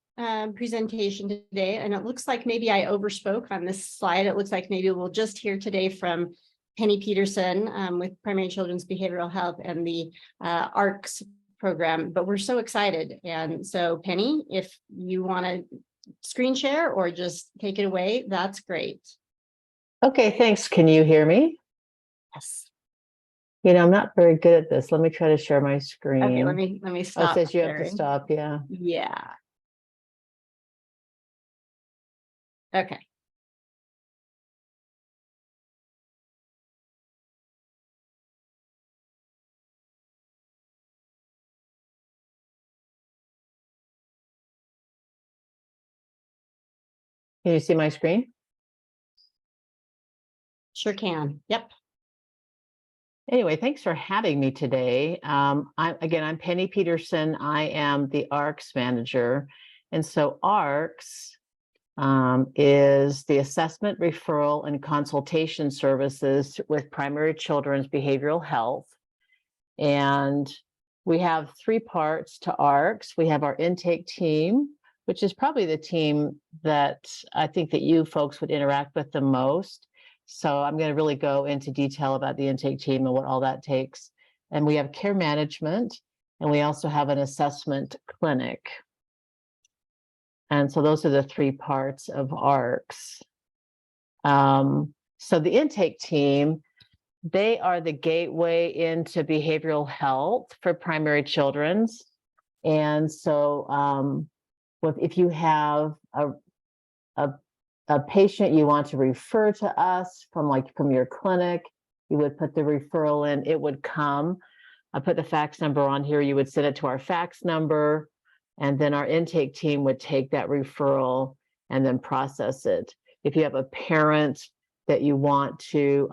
presentation today, and it looks like maybe I overspoke on this slide. It looks like maybe we'll just hear today from Penny Peterson with Primary Children's Behavioral Health and the ARCS program, but we're so excited. And so Penny, if you want to screen share or just take it away, that's great. Okay, thanks. Can you hear me? Yes. You know, I'm not very good at this. Let me try to share my screen. Okay, let me Oh, it stop. says you have to sharing. stop, yeah. Yeah. Okay. Can you see my screen? Sure can. Yep. Anyway, thanks for having me today. I'm Penny Peterson. I am the ARCS manager. And so ARCS is the assessment, referral, and consultation services with primary children's behavioral health. And we have three parts to ARCS. We have our intake team, which is probably the team that I think that you folks would interact with the most. So I'm going to really go into detail about the intake team and what all that takes. And we have care management, and we also have an assessment clinic. And so those are the three parts of ARCS. So the intake team, they are the gateway into behavioral health for primary children's. And so if you have a patient you want to refer to us from your clinic, you would put the referral in, it would come. I put the fax number on here, you would send it to our fax number, and then our intake team would take that referral and then process it. If you have a parent that you want to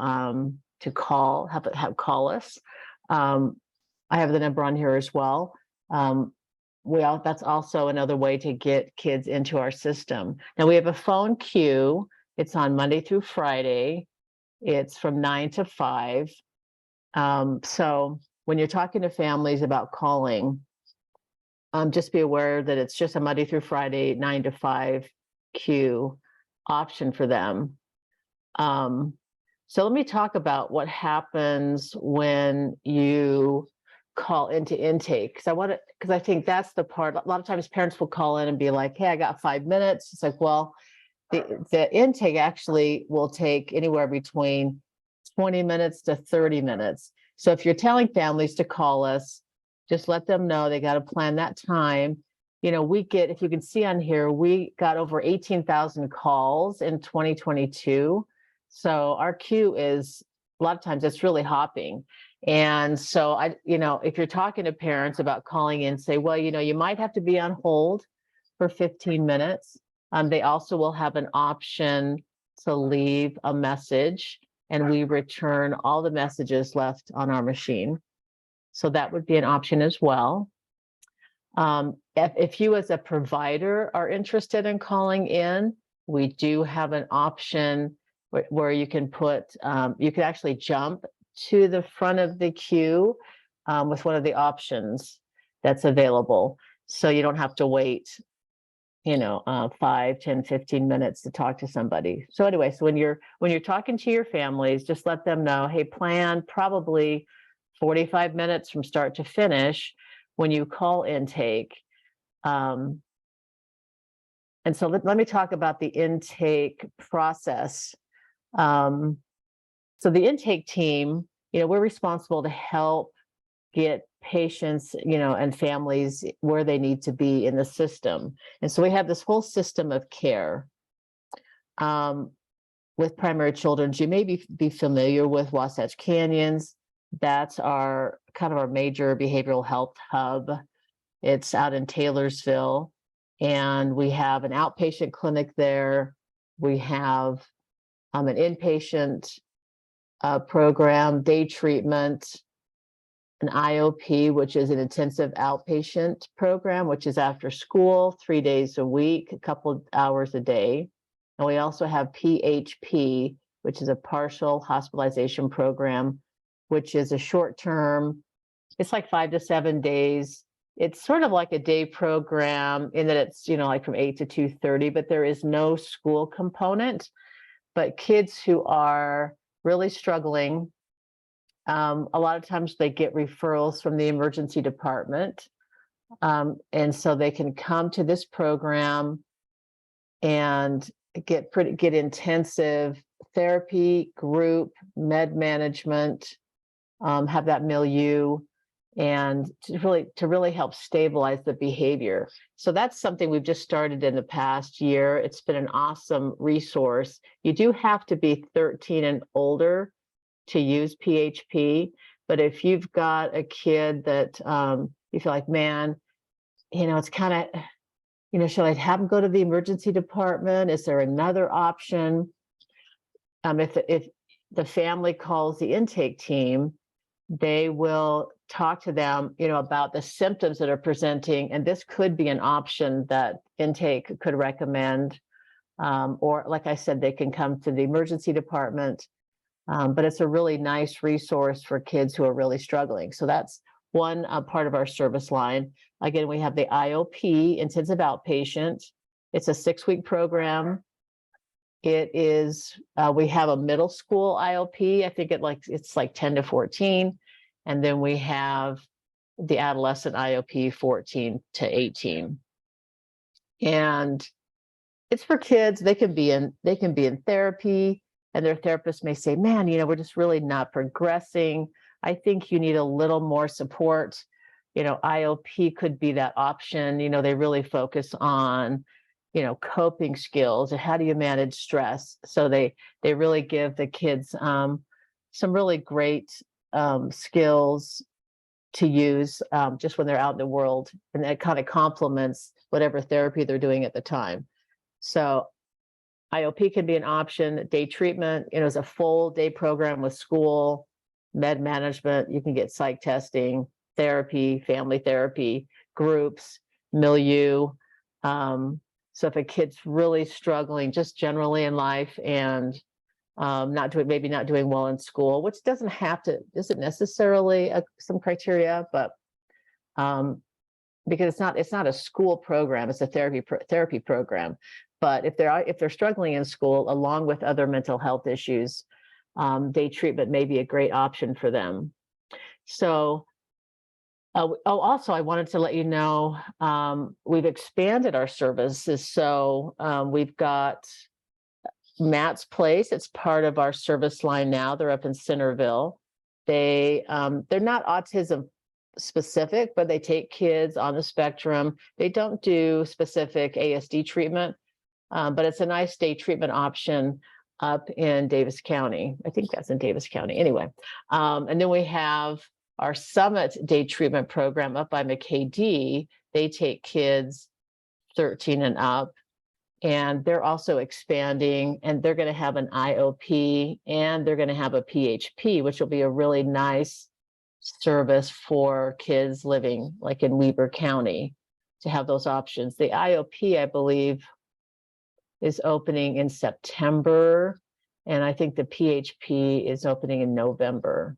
call, have call us, I have the number on here as well. That's also another way to get kids into our system. Now we have a phone queue. It's on Monday through Friday. It's from 9 to 5. So when you're talking to families about calling, just be aware that it's just a Monday through Friday, 9 to 5 queue option for them. So let me talk about what happens when you call into intake, because I think that's the part. A lot of times parents will call in and be like, hey, I got 5 minutes. It's like, well, the intake actually will take anywhere between 20 minutes to 30 minutes. So if you're telling families to call us, just let them know they got to plan that time. You know, if you can see on here, we got over 18,000 calls in 2022. So our queue is, a lot of times it's really hopping. And so if you're talking to parents about calling in, say, well, you might have to be on hold for 15 minutes. They also will have an option to leave a message, and we return all the messages left on our machine. So that would be an option as well. If you as a provider are interested in calling in, we do have an option where you can you can actually jump to the front of the queue with one of the options that's available. So you don't have to wait, 5, 10, 15 minutes to talk to somebody. So anyway, so when you're talking to your families, just let them know, hey, plan probably 45 minutes from start to finish when you call intake. And so let me talk about the intake process. So the intake team, we're responsible to help get patients, and families where they need to be in the system. And so we have this whole system of care. With primary children, you may be familiar with Wasatch Canyons. That's our major behavioral health hub. It's out in Taylorsville, and we have an outpatient clinic there. We have an inpatient program, day treatment, an IOP, which is an intensive outpatient program, which is after school, 3 days a week, a couple of hours a day. And we also have PHP, which is a partial hospitalization program, which is a short term. It's like 5 to 7 days. It's sort of like a day program in that it's, like from 8 to 2:30, but there is no school component. But kids who are really struggling, a lot of times they get referrals from the emergency department. And so they can come to this program and get intensive therapy, group, med management, have that milieu, and to really help stabilize the behavior. So that's something we've just started in the past year. It's been an awesome resource. You do have to be 13 and older to use PHP, but if you've got a kid that you feel like, man, it's kind of, should I have them go to the emergency department? Is there another option? If the family calls the intake team, they will talk to them, about the symptoms that are presenting, and this could be an option that intake could recommend. Or like I said, they can come to the emergency department, but it's a really nice resource for kids who are really struggling. So that's one part of our service line. Again, we have the IOP, intensive outpatient. It's a 6-week program. It is, we have a middle school IOP. I think it's like 10 to 14. And then we have the adolescent IOP 14 to 18. And it's for kids. They can be in therapy, and their therapist may say, man, we're just really not progressing. I think you need a little more support. IOP could be that option. They really focus on coping skills and how do you manage stress. So they really give the kids some really great skills to use just when they're out in the world, and that kind of complements whatever therapy they're doing at the time. So IOP can be an option. Day treatment, is a full day program with school, med management. You can get psych testing, therapy, family therapy, groups, milieu. So if a kid's really struggling just generally in life and maybe not doing well in school, which isn't necessarily some criteria, but because it's not a school program, it's a therapy program. But if they're struggling in school along with other mental health issues, day treatment may be a great option for them. So also, I wanted to let you know, we've expanded our services. So we've got Matt's Place. It's part of our service line now. They're up in Centerville. They're not autism specific, but they take kids on the spectrum. They don't do specific ASD treatment, but it's a nice day treatment option up in Davis County. I think that's in Davis County. Anyway, and then we have our Summit Day Treatment Program up by McKay-D. They take kids 13 and up, and they're also expanding, and they're going to have an IOP and they're going to have a PHP, which will be a really nice service for kids living like in Weber County to have those options. The IOP, I believe, is opening in September, and I think the PHP is opening in November.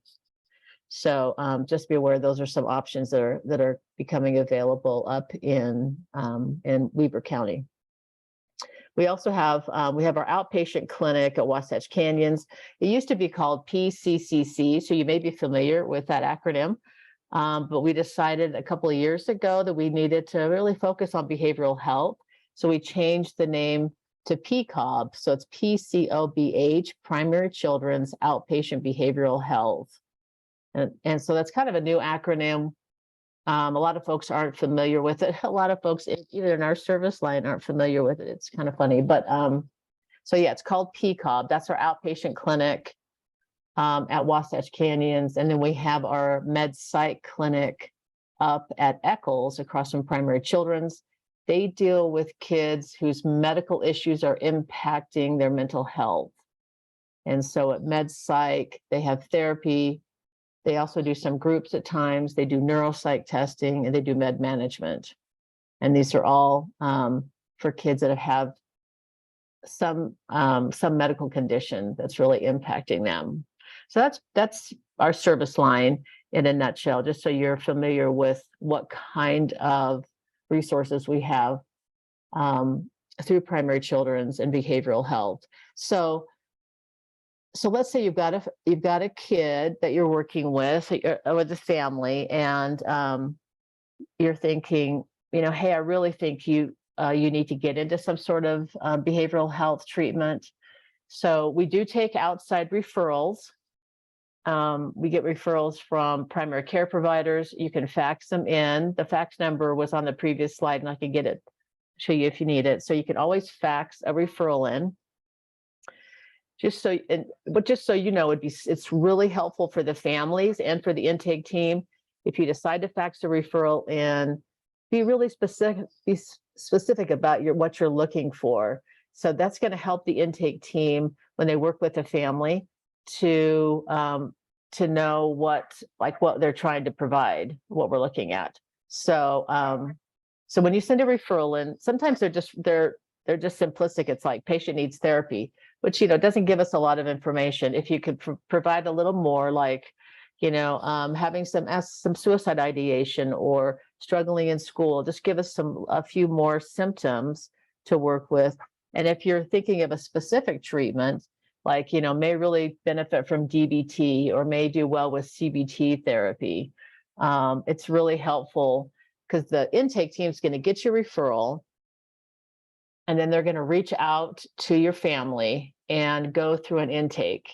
So just be aware those are some options that are becoming available up in Weber County. We also have our outpatient clinic at Wasatch Canyons. It used to be called PCCC, so you may be familiar with that acronym. But we decided a couple of years ago that we needed to really focus on behavioral health. So we changed the name to PCOB. So it's PCOBH, Primary Children's Outpatient Behavioral Health. And so that's kind of a new acronym. A lot of folks aren't familiar with it. A lot of folks, even in our service line, aren't familiar with it. It's kind of funny. But so yeah, it's called PCOB. That's our outpatient clinic at Wasatch Canyons. And then we have our med psych clinic up at Eccles across from Primary Children's. They deal with kids whose medical issues are impacting their mental health. And so at med psych, they have therapy. They also do some groups at times. They do neuropsych testing, and they do med management. And these are all for kids that have some medical condition that's really impacting them. So that's our service line in a nutshell, just so you're familiar with what kind of resources we have through Primary Children's and behavioral health. So let's say you've got a kid that you're working with a family, and you're thinking, hey, I really think you need to get into some sort of behavioral health treatment. So we do take outside referrals. We get referrals from primary care providers. You can fax them in. The fax number was on the previous slide, and I can get it, show you if you need it. So you can always fax a referral in. Just so you know, it's really helpful for the families and for the intake team. If you decide to fax a referral in, be really specific about what you're looking for. So that's going to help the intake team when they work with the family to know what they're trying to provide, what we're looking at. So so when you send a referral in, sometimes they're just simplistic. It's like patient needs therapy, which doesn't give us a lot of information. If you could provide a little more, like having some suicide ideation or struggling in school, just give us a few more symptoms to work with. And if you're thinking of a specific treatment, like may really benefit from DBT or may do well with CBT therapy, it's really helpful because the intake team is going to get your referral, and then they're going to reach out to your family and go through an intake.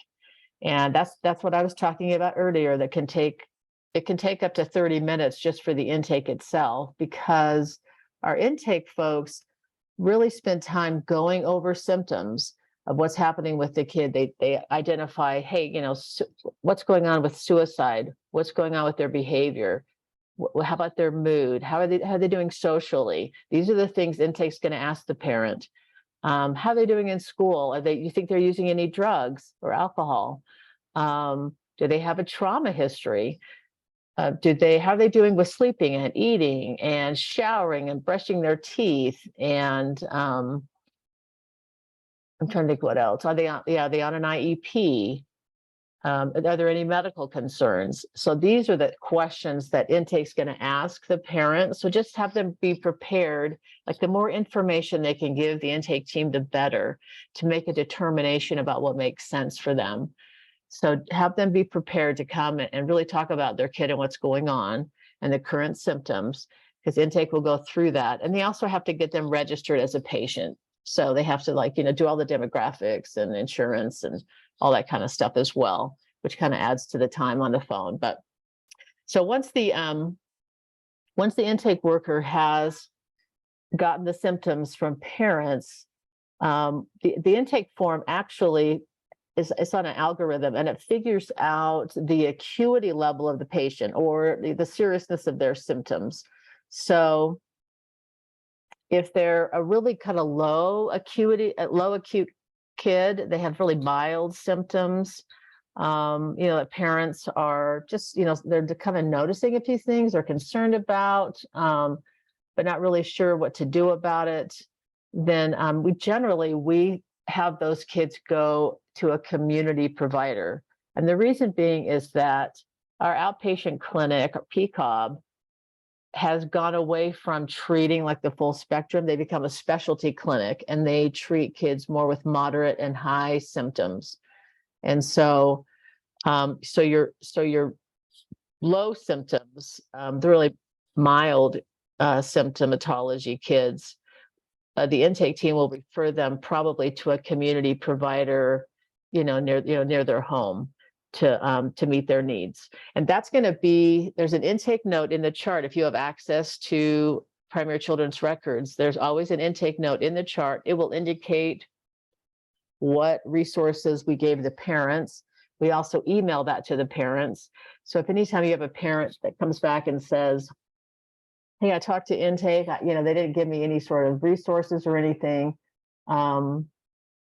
And that's what I was talking about earlier. It can take up to 30 minutes just for the intake itself, because our intake folks really spend time going over symptoms of what's happening with the kid. They identify, hey, what's going on with suicide? What's going on with their behavior? How about their mood? How are they doing socially? These are the things intake's going to ask the parent. How are they doing in school? You think they're using any drugs or alcohol? Do they have a trauma history? How are they doing with sleeping and eating and showering and brushing their teeth? And I'm trying to think what else. Are they on an IEP? Are there any medical concerns? So these are the questions that intake's going to ask the parents. So just have them be prepared. Like the more information they can give the intake team, the better, to make a determination about what makes sense for them. So have them be prepared to come and really talk about their kid and what's going on and the current symptoms, because intake will go through that. And they also have to get them registered as a patient. So they have to do all the demographics and insurance and all that kind of stuff as well, which kind of adds to the time on the phone. But so once the intake worker has gotten the symptoms from parents, the intake form actually is on an algorithm, and it figures out the acuity level of the patient or the seriousness of their symptoms. So if they're a really kind of low acute kid, they have really mild symptoms, that parents are just, they're kind of noticing a few things they're concerned about, but not really sure what to do about it, then we have those kids go to a community provider. And the reason being is that our outpatient clinic, or PCOB, has gone away from treating like the full spectrum. They become a specialty clinic, and they treat kids more with moderate and high symptoms. And so, your low symptoms, the really mild symptomatology kids, the intake team will refer them probably to a community provider, near their home to meet their needs. And that's going to be, there's an intake note in the chart. If you have access to primary children's records, there's always an intake note in the chart. It will indicate what resources we gave the parents. We also email that to the parents. So if anytime you have a parent that comes back and says, hey, I talked to intake, they didn't give me any sort of resources or anything.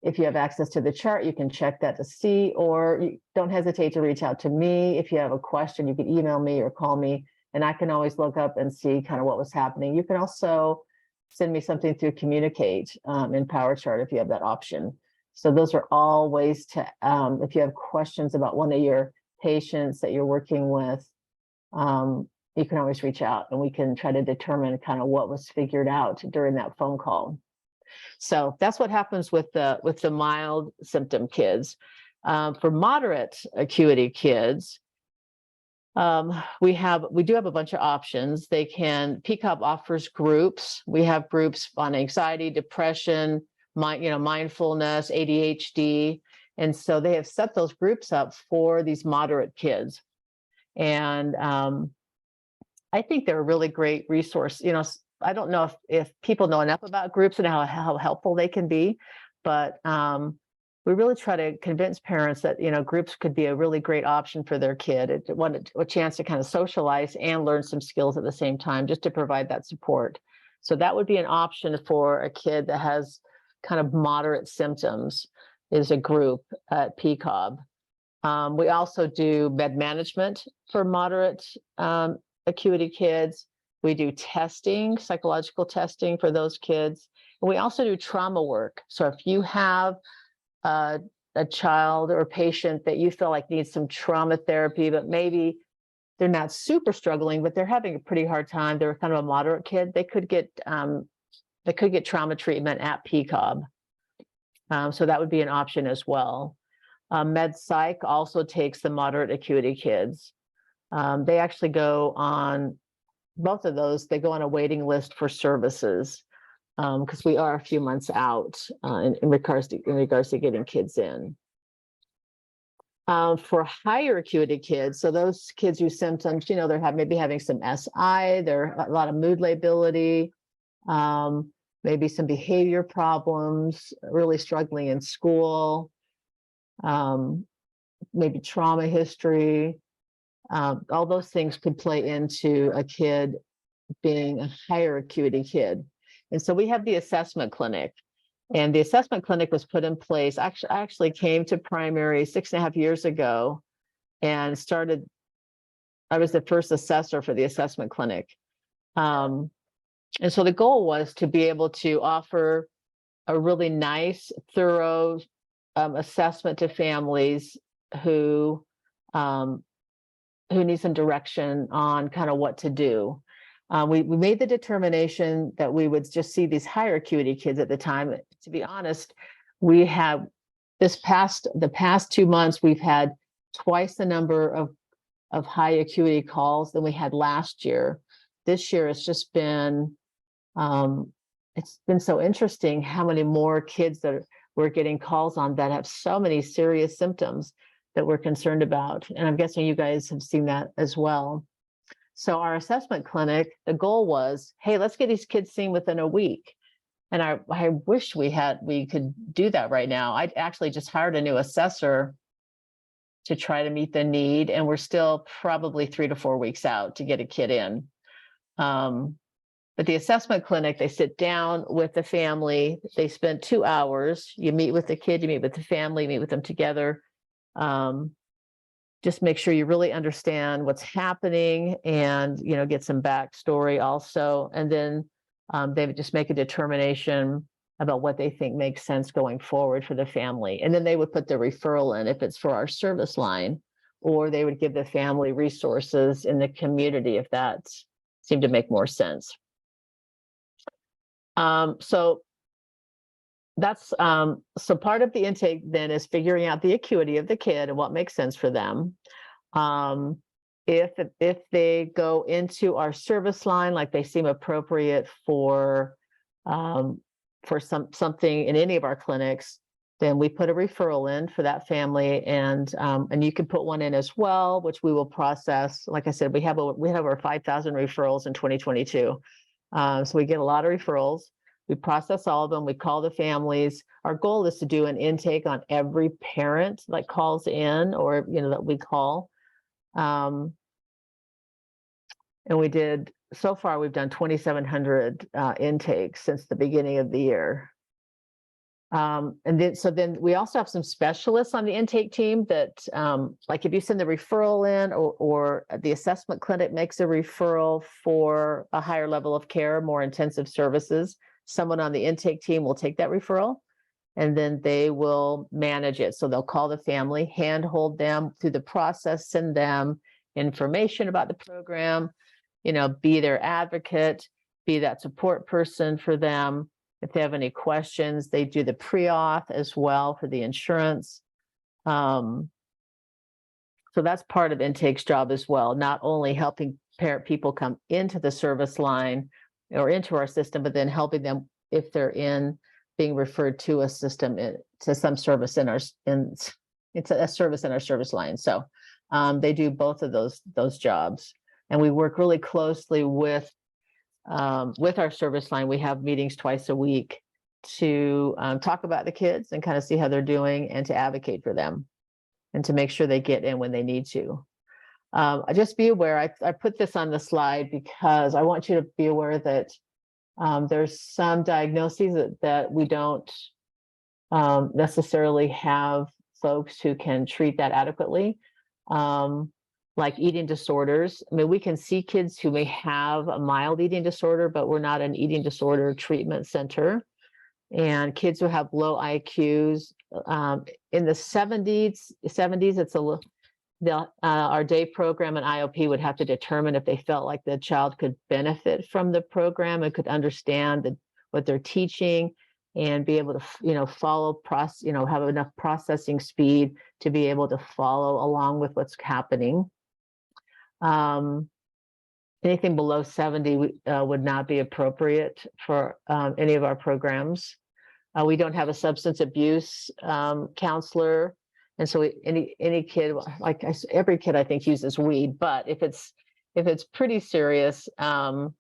If you have access to the chart, you can check that to see, or you don't hesitate to reach out to me. If you have a question, you can email me or call me, and I can always look up and see kind of what was happening. You can also send me something through Communicate in PowerChart if you have that option. So those are all ways to, if you have questions about one of your patients that you're working with, you can always reach out, and we can try to determine kind of what was figured out during that phone call. So that's what happens with the mild symptom kids. For moderate acuity kids, We do have a bunch of options. PCOB offers groups. We have groups on anxiety, depression, mindfulness, ADHD. And so they have set those groups up for these moderate kids. And I think they're a really great resource. I don't know if people know enough about groups and how helpful they can be, but we really try to convince parents that, groups could be a really great option for their kid. It wanted a chance to kind of socialize and learn some skills at the same time, just to provide that support. So that would be an option for a kid that has kind of moderate symptoms, is a group at PCOB. We also do med management for moderate acuity kids. We do testing, psychological testing for those kids. And we also do trauma work. So if you have a child or a patient that you feel like needs some trauma therapy, but maybe they're not super struggling, but they're having a pretty hard time, they're kind of a moderate kid, they could get trauma treatment at PCOB. So that would be an option as well. Med Psych also takes the moderate acuity kids. They actually go on, both of those, they go on a waiting list for services, because we are a few months out in regards to getting kids in. For higher acuity kids, so those kids whose symptoms, they're maybe having some SI, there are a lot of mood lability, maybe some behavior problems, really struggling in school, maybe trauma history. All those things could play into a kid being a higher acuity kid. And so we have the assessment clinic, and the assessment clinic was put in place. I actually came to primary 6.5 years ago and I was the first assessor for the assessment clinic. And so the goal was to be able to offer a really nice, thorough assessment to families who need some direction on kind of what to do. We made the determination that we would just see these higher acuity kids at the time. To be honest, we have the past 2 months, we've had twice the number of high acuity calls than we had last year. This year, it's just been, it's been so interesting how many more kids that we're getting calls on that have so many serious symptoms that we're concerned about. And I'm guessing you guys have seen that as well. So our assessment clinic, the goal was, hey, let's get these kids seen within a week. And I wish we could do that right now. I actually just hired a new assessor to try to meet the need, and we're still probably 3 to 4 weeks out to get a kid in. But the assessment clinic, they sit down with the family, they spend 2 hours, you meet with the kid, you meet with the family, meet with them together. Just make sure you really understand what's happening and, get some backstory also. And then they would just make a determination about what they think makes sense going forward for the family. And then they would put the referral in if it's for our service line, or they would give the family resources in the community if that seemed to make more sense. So that's so part of the intake then is figuring out the acuity of the kid and what makes sense for them. If they go into our service line, like they seem appropriate for something in any of our clinics, then we put a referral in for that family, and you can put one in as well, which we will process. Like I said, we have over 5,000 referrals in 2022, so we get a lot of referrals. We process all of them. We call the families. Our goal is to do an intake on every parent that calls in, or that we call. And so far we've done 2,700 intakes since the beginning of the year. And then we also have some specialists on the intake team that, like if you send the referral in, or the assessment clinic makes a referral for a higher level of care, more intensive services, someone on the intake team will take that referral, and then they will manage it. So they'll call the family, handhold them through the process, send them information about the program, be their advocate, be that support person for them. If they have any questions, they do the pre-auth as well for the insurance. So So that's part of intake's job as well, not only helping people come into the service line or into our system, but then helping them if they're being referred to a system, to some service it's a service in our service line. So they do both of those jobs. And we work really closely with our service line. We have meetings twice a week to talk about the kids and kind of see how they're doing and to advocate for them and to make sure they get in when they need to. Just be aware, I put this on the slide because I want you to be aware that there's some diagnoses that we don't necessarily have folks who can treat that adequately, like eating disorders. I mean, we can see kids who may have a mild eating disorder, but we're not an eating disorder treatment center. And kids who have low IQs, in the 70s, it's a little, our day program and IOP would have to determine if they felt like the child could benefit from the program and could understand what they're teaching and be able to, follow have enough processing speed to be able to follow along with what's happening. Anything below 70 would not be appropriate for any of our programs. We don't have a substance abuse counselor. And so any kid, every kid I think uses weed, but if it's pretty serious and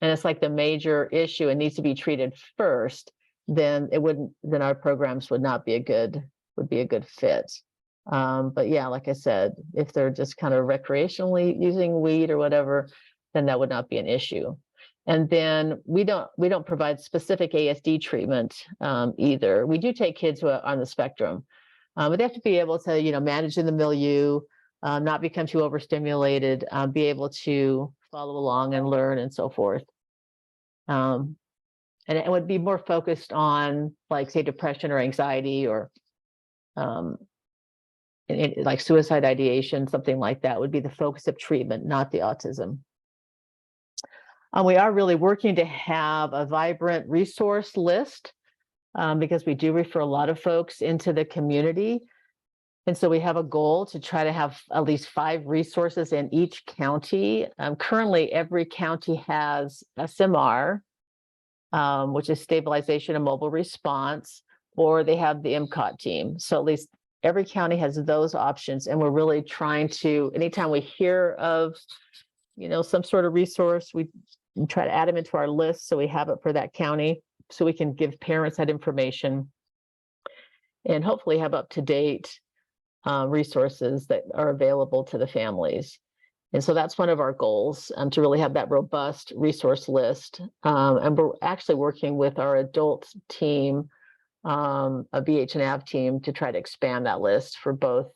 it's like the major issue and needs to be treated first, then our programs would be a good fit. But yeah, like I said, if they're just kind of recreationally using weed or whatever, then that would not be an issue. And then we don't provide specific ASD treatment either. We do take kids who are on the spectrum, but they have to be able to, manage in the milieu, not become too overstimulated, be able to follow along and learn and so forth. And it would be more focused on, like, say, depression or anxiety or like suicide ideation, something like that would be the focus of treatment, not the autism. We are really working to have a vibrant resource list because we do refer a lot of folks into the community. And so we have a goal to try to have at least 5 resources in each county. Currently, every county has SMR, which is stabilization and mobile response, or they have the MCOT team. So at least every county has those options. And we're really trying to, anytime we hear of, some sort of resource, we try to add them into our list so we have it for that county, so we can give parents that information and hopefully have up-to-date resources that are available to the families. And so that's one of our goals, to really have that robust resource list. And we're actually working with our adult team, a BH and AV team, to try to expand that list for both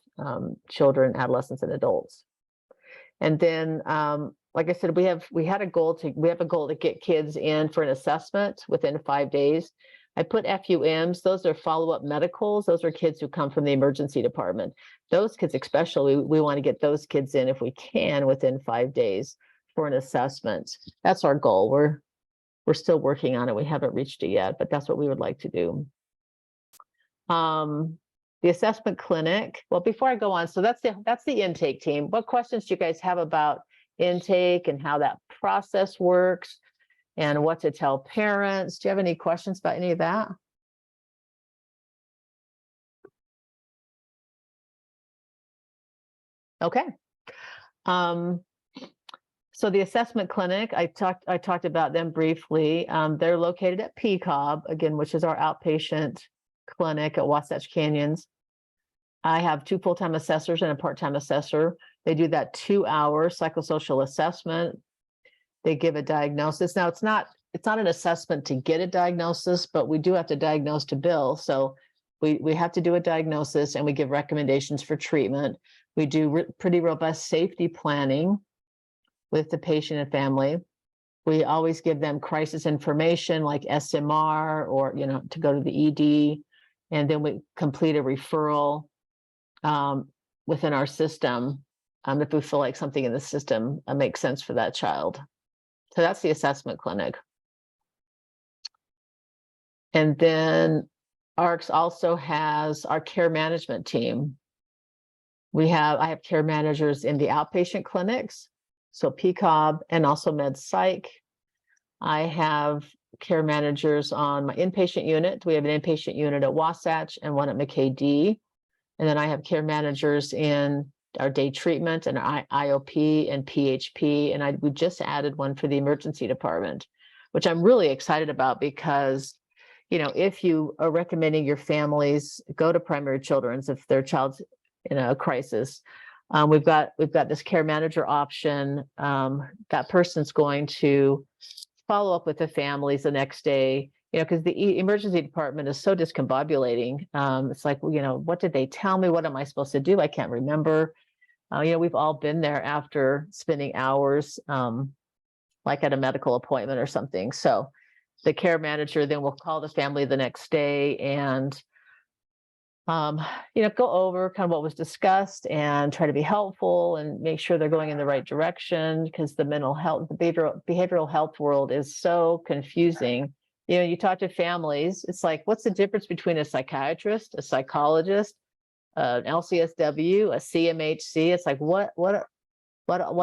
children, adolescents, and adults. And then, like I said, we have a goal to get kids in for an assessment within 5 days. I put FUMs, those are follow-up medicals. Those are kids who come from the emergency department. Those kids especially, we want to get those kids in if we can within 5 days for an assessment. That's our goal. We're still working on it. We haven't reached it yet, but that's what we would like to do. The assessment clinic. Well, before I go on, so that's the intake team. What questions do you guys have about intake and how that process works and what to tell parents? Do you have any questions about any of that? Okay. So the assessment clinic, I talked about them briefly. They're located at PCOB, again, which is our outpatient clinic at Wasatch Canyons. I have 2 full-time assessors and a part-time assessor. They do that 2-hour psychosocial assessment. They give a diagnosis. Now, it's not an assessment to get a diagnosis, but we do have to diagnose to bill. So we have to do a diagnosis and we give recommendations for treatment. We do pretty robust safety planning with the patient and family. We always give them crisis information like SMR or, to go to the ED. And then we complete a referral within our system if we feel like something in the system makes sense for that child. So that's the assessment clinic. And then ARCS also has our care management team. I have care managers in the outpatient clinics, so PCOB and also med psych. I have care managers on my inpatient unit. We have an inpatient unit at Wasatch and one at McKay-D. And then I have care managers in our day treatment and IOP and PHP. And we just added one for the emergency department, which I'm really excited about because, if you are recommending your families go to primary children's if their child's in a crisis, we've got this care manager option. That person's going to follow up with the families the next day, because the emergency department is so discombobulating. It's like, what did they tell me? What am I supposed to do? I can't remember. We've all been there after spending hours, like at a medical appointment or something. So the care manager then will call the family the next day and, go over kind of what was discussed and try to be helpful and make sure they're going in the right direction, because the mental health, the behavioral health world is so confusing. You talk to families, it's like, what's the difference between a psychiatrist, a psychologist, an LCSW, a CMHC? It's like, what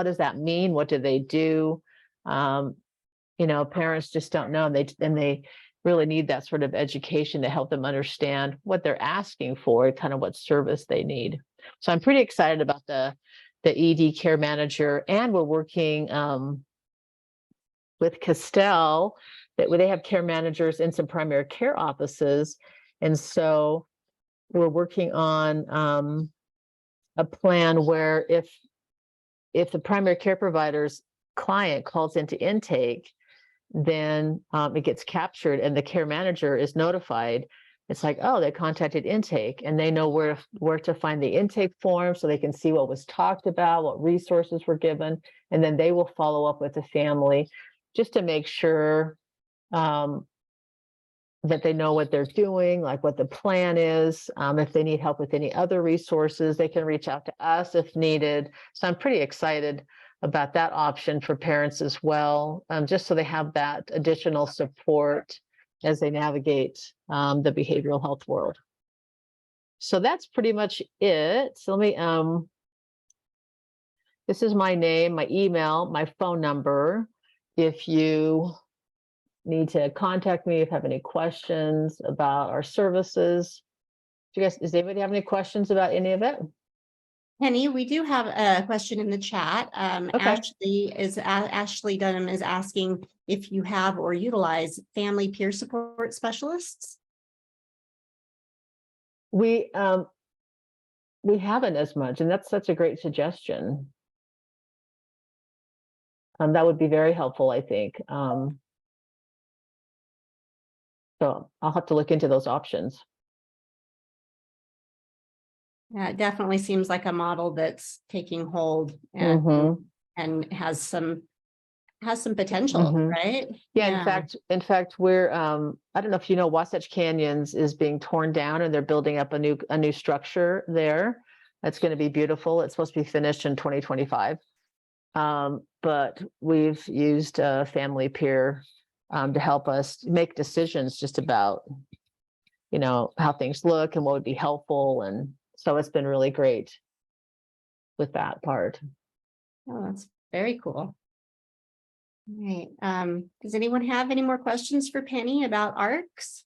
does that mean? What do they do? Parents just don't know, and they really need that sort of education to help them understand what they're asking for, kind of what service they need. So I'm pretty excited about the ED care manager, and we're working with Castell, that they have care managers in some primary care offices. And so we're working on a plan where if the primary care provider's client calls into intake, then it gets captured and the care manager is notified. It's like, oh, they contacted intake, and they know where to find the intake form, so they can see what was talked about, what resources were given, and then they will follow up with the family just to make sure that they know what they're doing, like what the plan is. If they need help with any other resources, they can reach out to us if needed. So I'm pretty excited about that option for parents as well, just so they have that additional support as they navigate the behavioral health world. So that's pretty much it. So let me, this is my name, my email, my phone number. If you need to contact me, if you have any questions about our services. Does anybody have any questions about any of it? Penny, we do have a question in the chat. Okay. Ashley Dunham is asking if you have or utilize family peer support specialists. We haven't as much, and that's such a great suggestion. That would be very helpful, I think. So I'll have to look into those options. Yeah, it definitely seems like a model that's taking hold and and has some potential, right? Yeah, in fact, we're I don't know if you know, Wasatch Canyons is being torn down and they're building up a new structure there. That's going to be beautiful. It's supposed to be finished in 2025. But we've used family peer to help us make decisions just about, how things look and what would be helpful. And so it's been really great with that part. Oh, that's very cool. All right. Does anyone have any more questions for Penny about ARCs?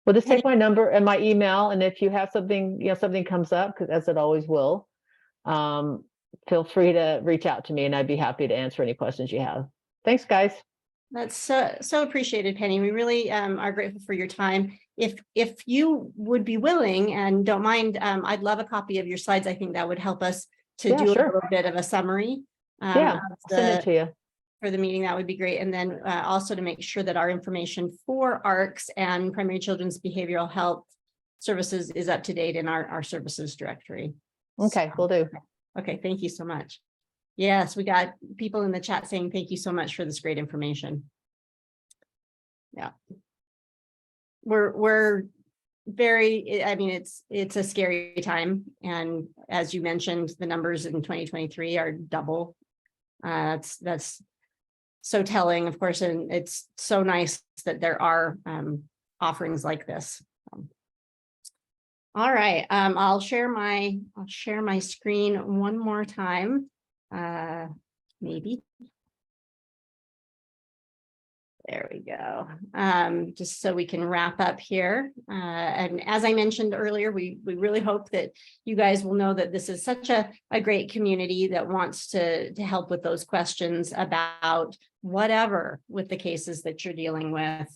Well, just take my number and my email, and if you have something, something comes up, because as it always will, feel free to reach out to me, and I'd be happy to answer any questions you have. Thanks, guys. That's so appreciated, Penny. We really are grateful for your time. If you would be willing and don't mind, I'd love a copy of your slides. I think that would help us to do a little bit of a summary. I'll send it to you. For the meeting, that would be great. And then also to make sure that our information for ARCs and primary children's behavioral health services is up to date in our services directory. Okay, will do. Okay, thank you so much. Yes, we got people in the chat saying thank you so much for this great information. Yeah. We're very, I mean, it's a scary time. And as you mentioned, the numbers in 2023 are double. That's so telling, of course, and it's so nice that there are offerings like this. All right, I'll share my screen one more time. Maybe. There we go. Just so we can wrap up here. And as I mentioned earlier, we really hope that you guys will know that this is such a great community that wants to help with those questions about whatever with the cases that you're dealing with.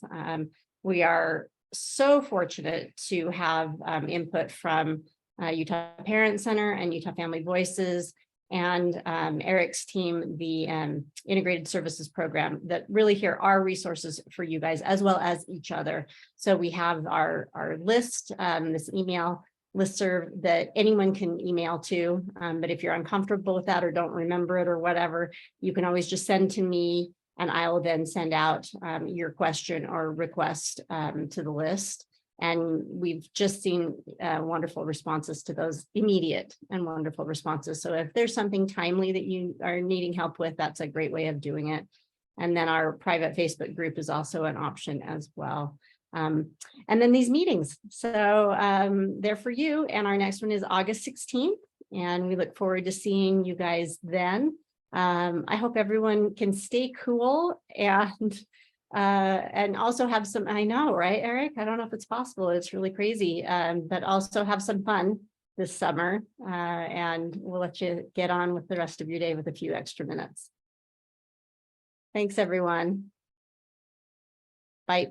We are so fortunate to have input from Utah Parent Center and Utah Family Voices and Eric's team, the Integrated Services Program, that really here are resources for you guys as well as each other. So we have our list, this email listserv that anyone can email to. But if you're uncomfortable with that or don't remember it or whatever, you can always just send to me and I will then send out your question or request to the list. And we've just seen wonderful responses to those, immediate and wonderful responses. So if there's something timely that you are needing help with, that's a great way of doing it. And then our private Facebook group is also an option as well. And then these meetings. So they're for you. And our next one is August 16th. And we look forward to seeing you guys then. I hope everyone can stay cool and also have some, I know, right, Eric? I don't know if it's possible. It's really crazy, but also have some fun this summer. And we'll let you get on with the rest of your day with a few extra minutes. Thanks, everyone. Bye.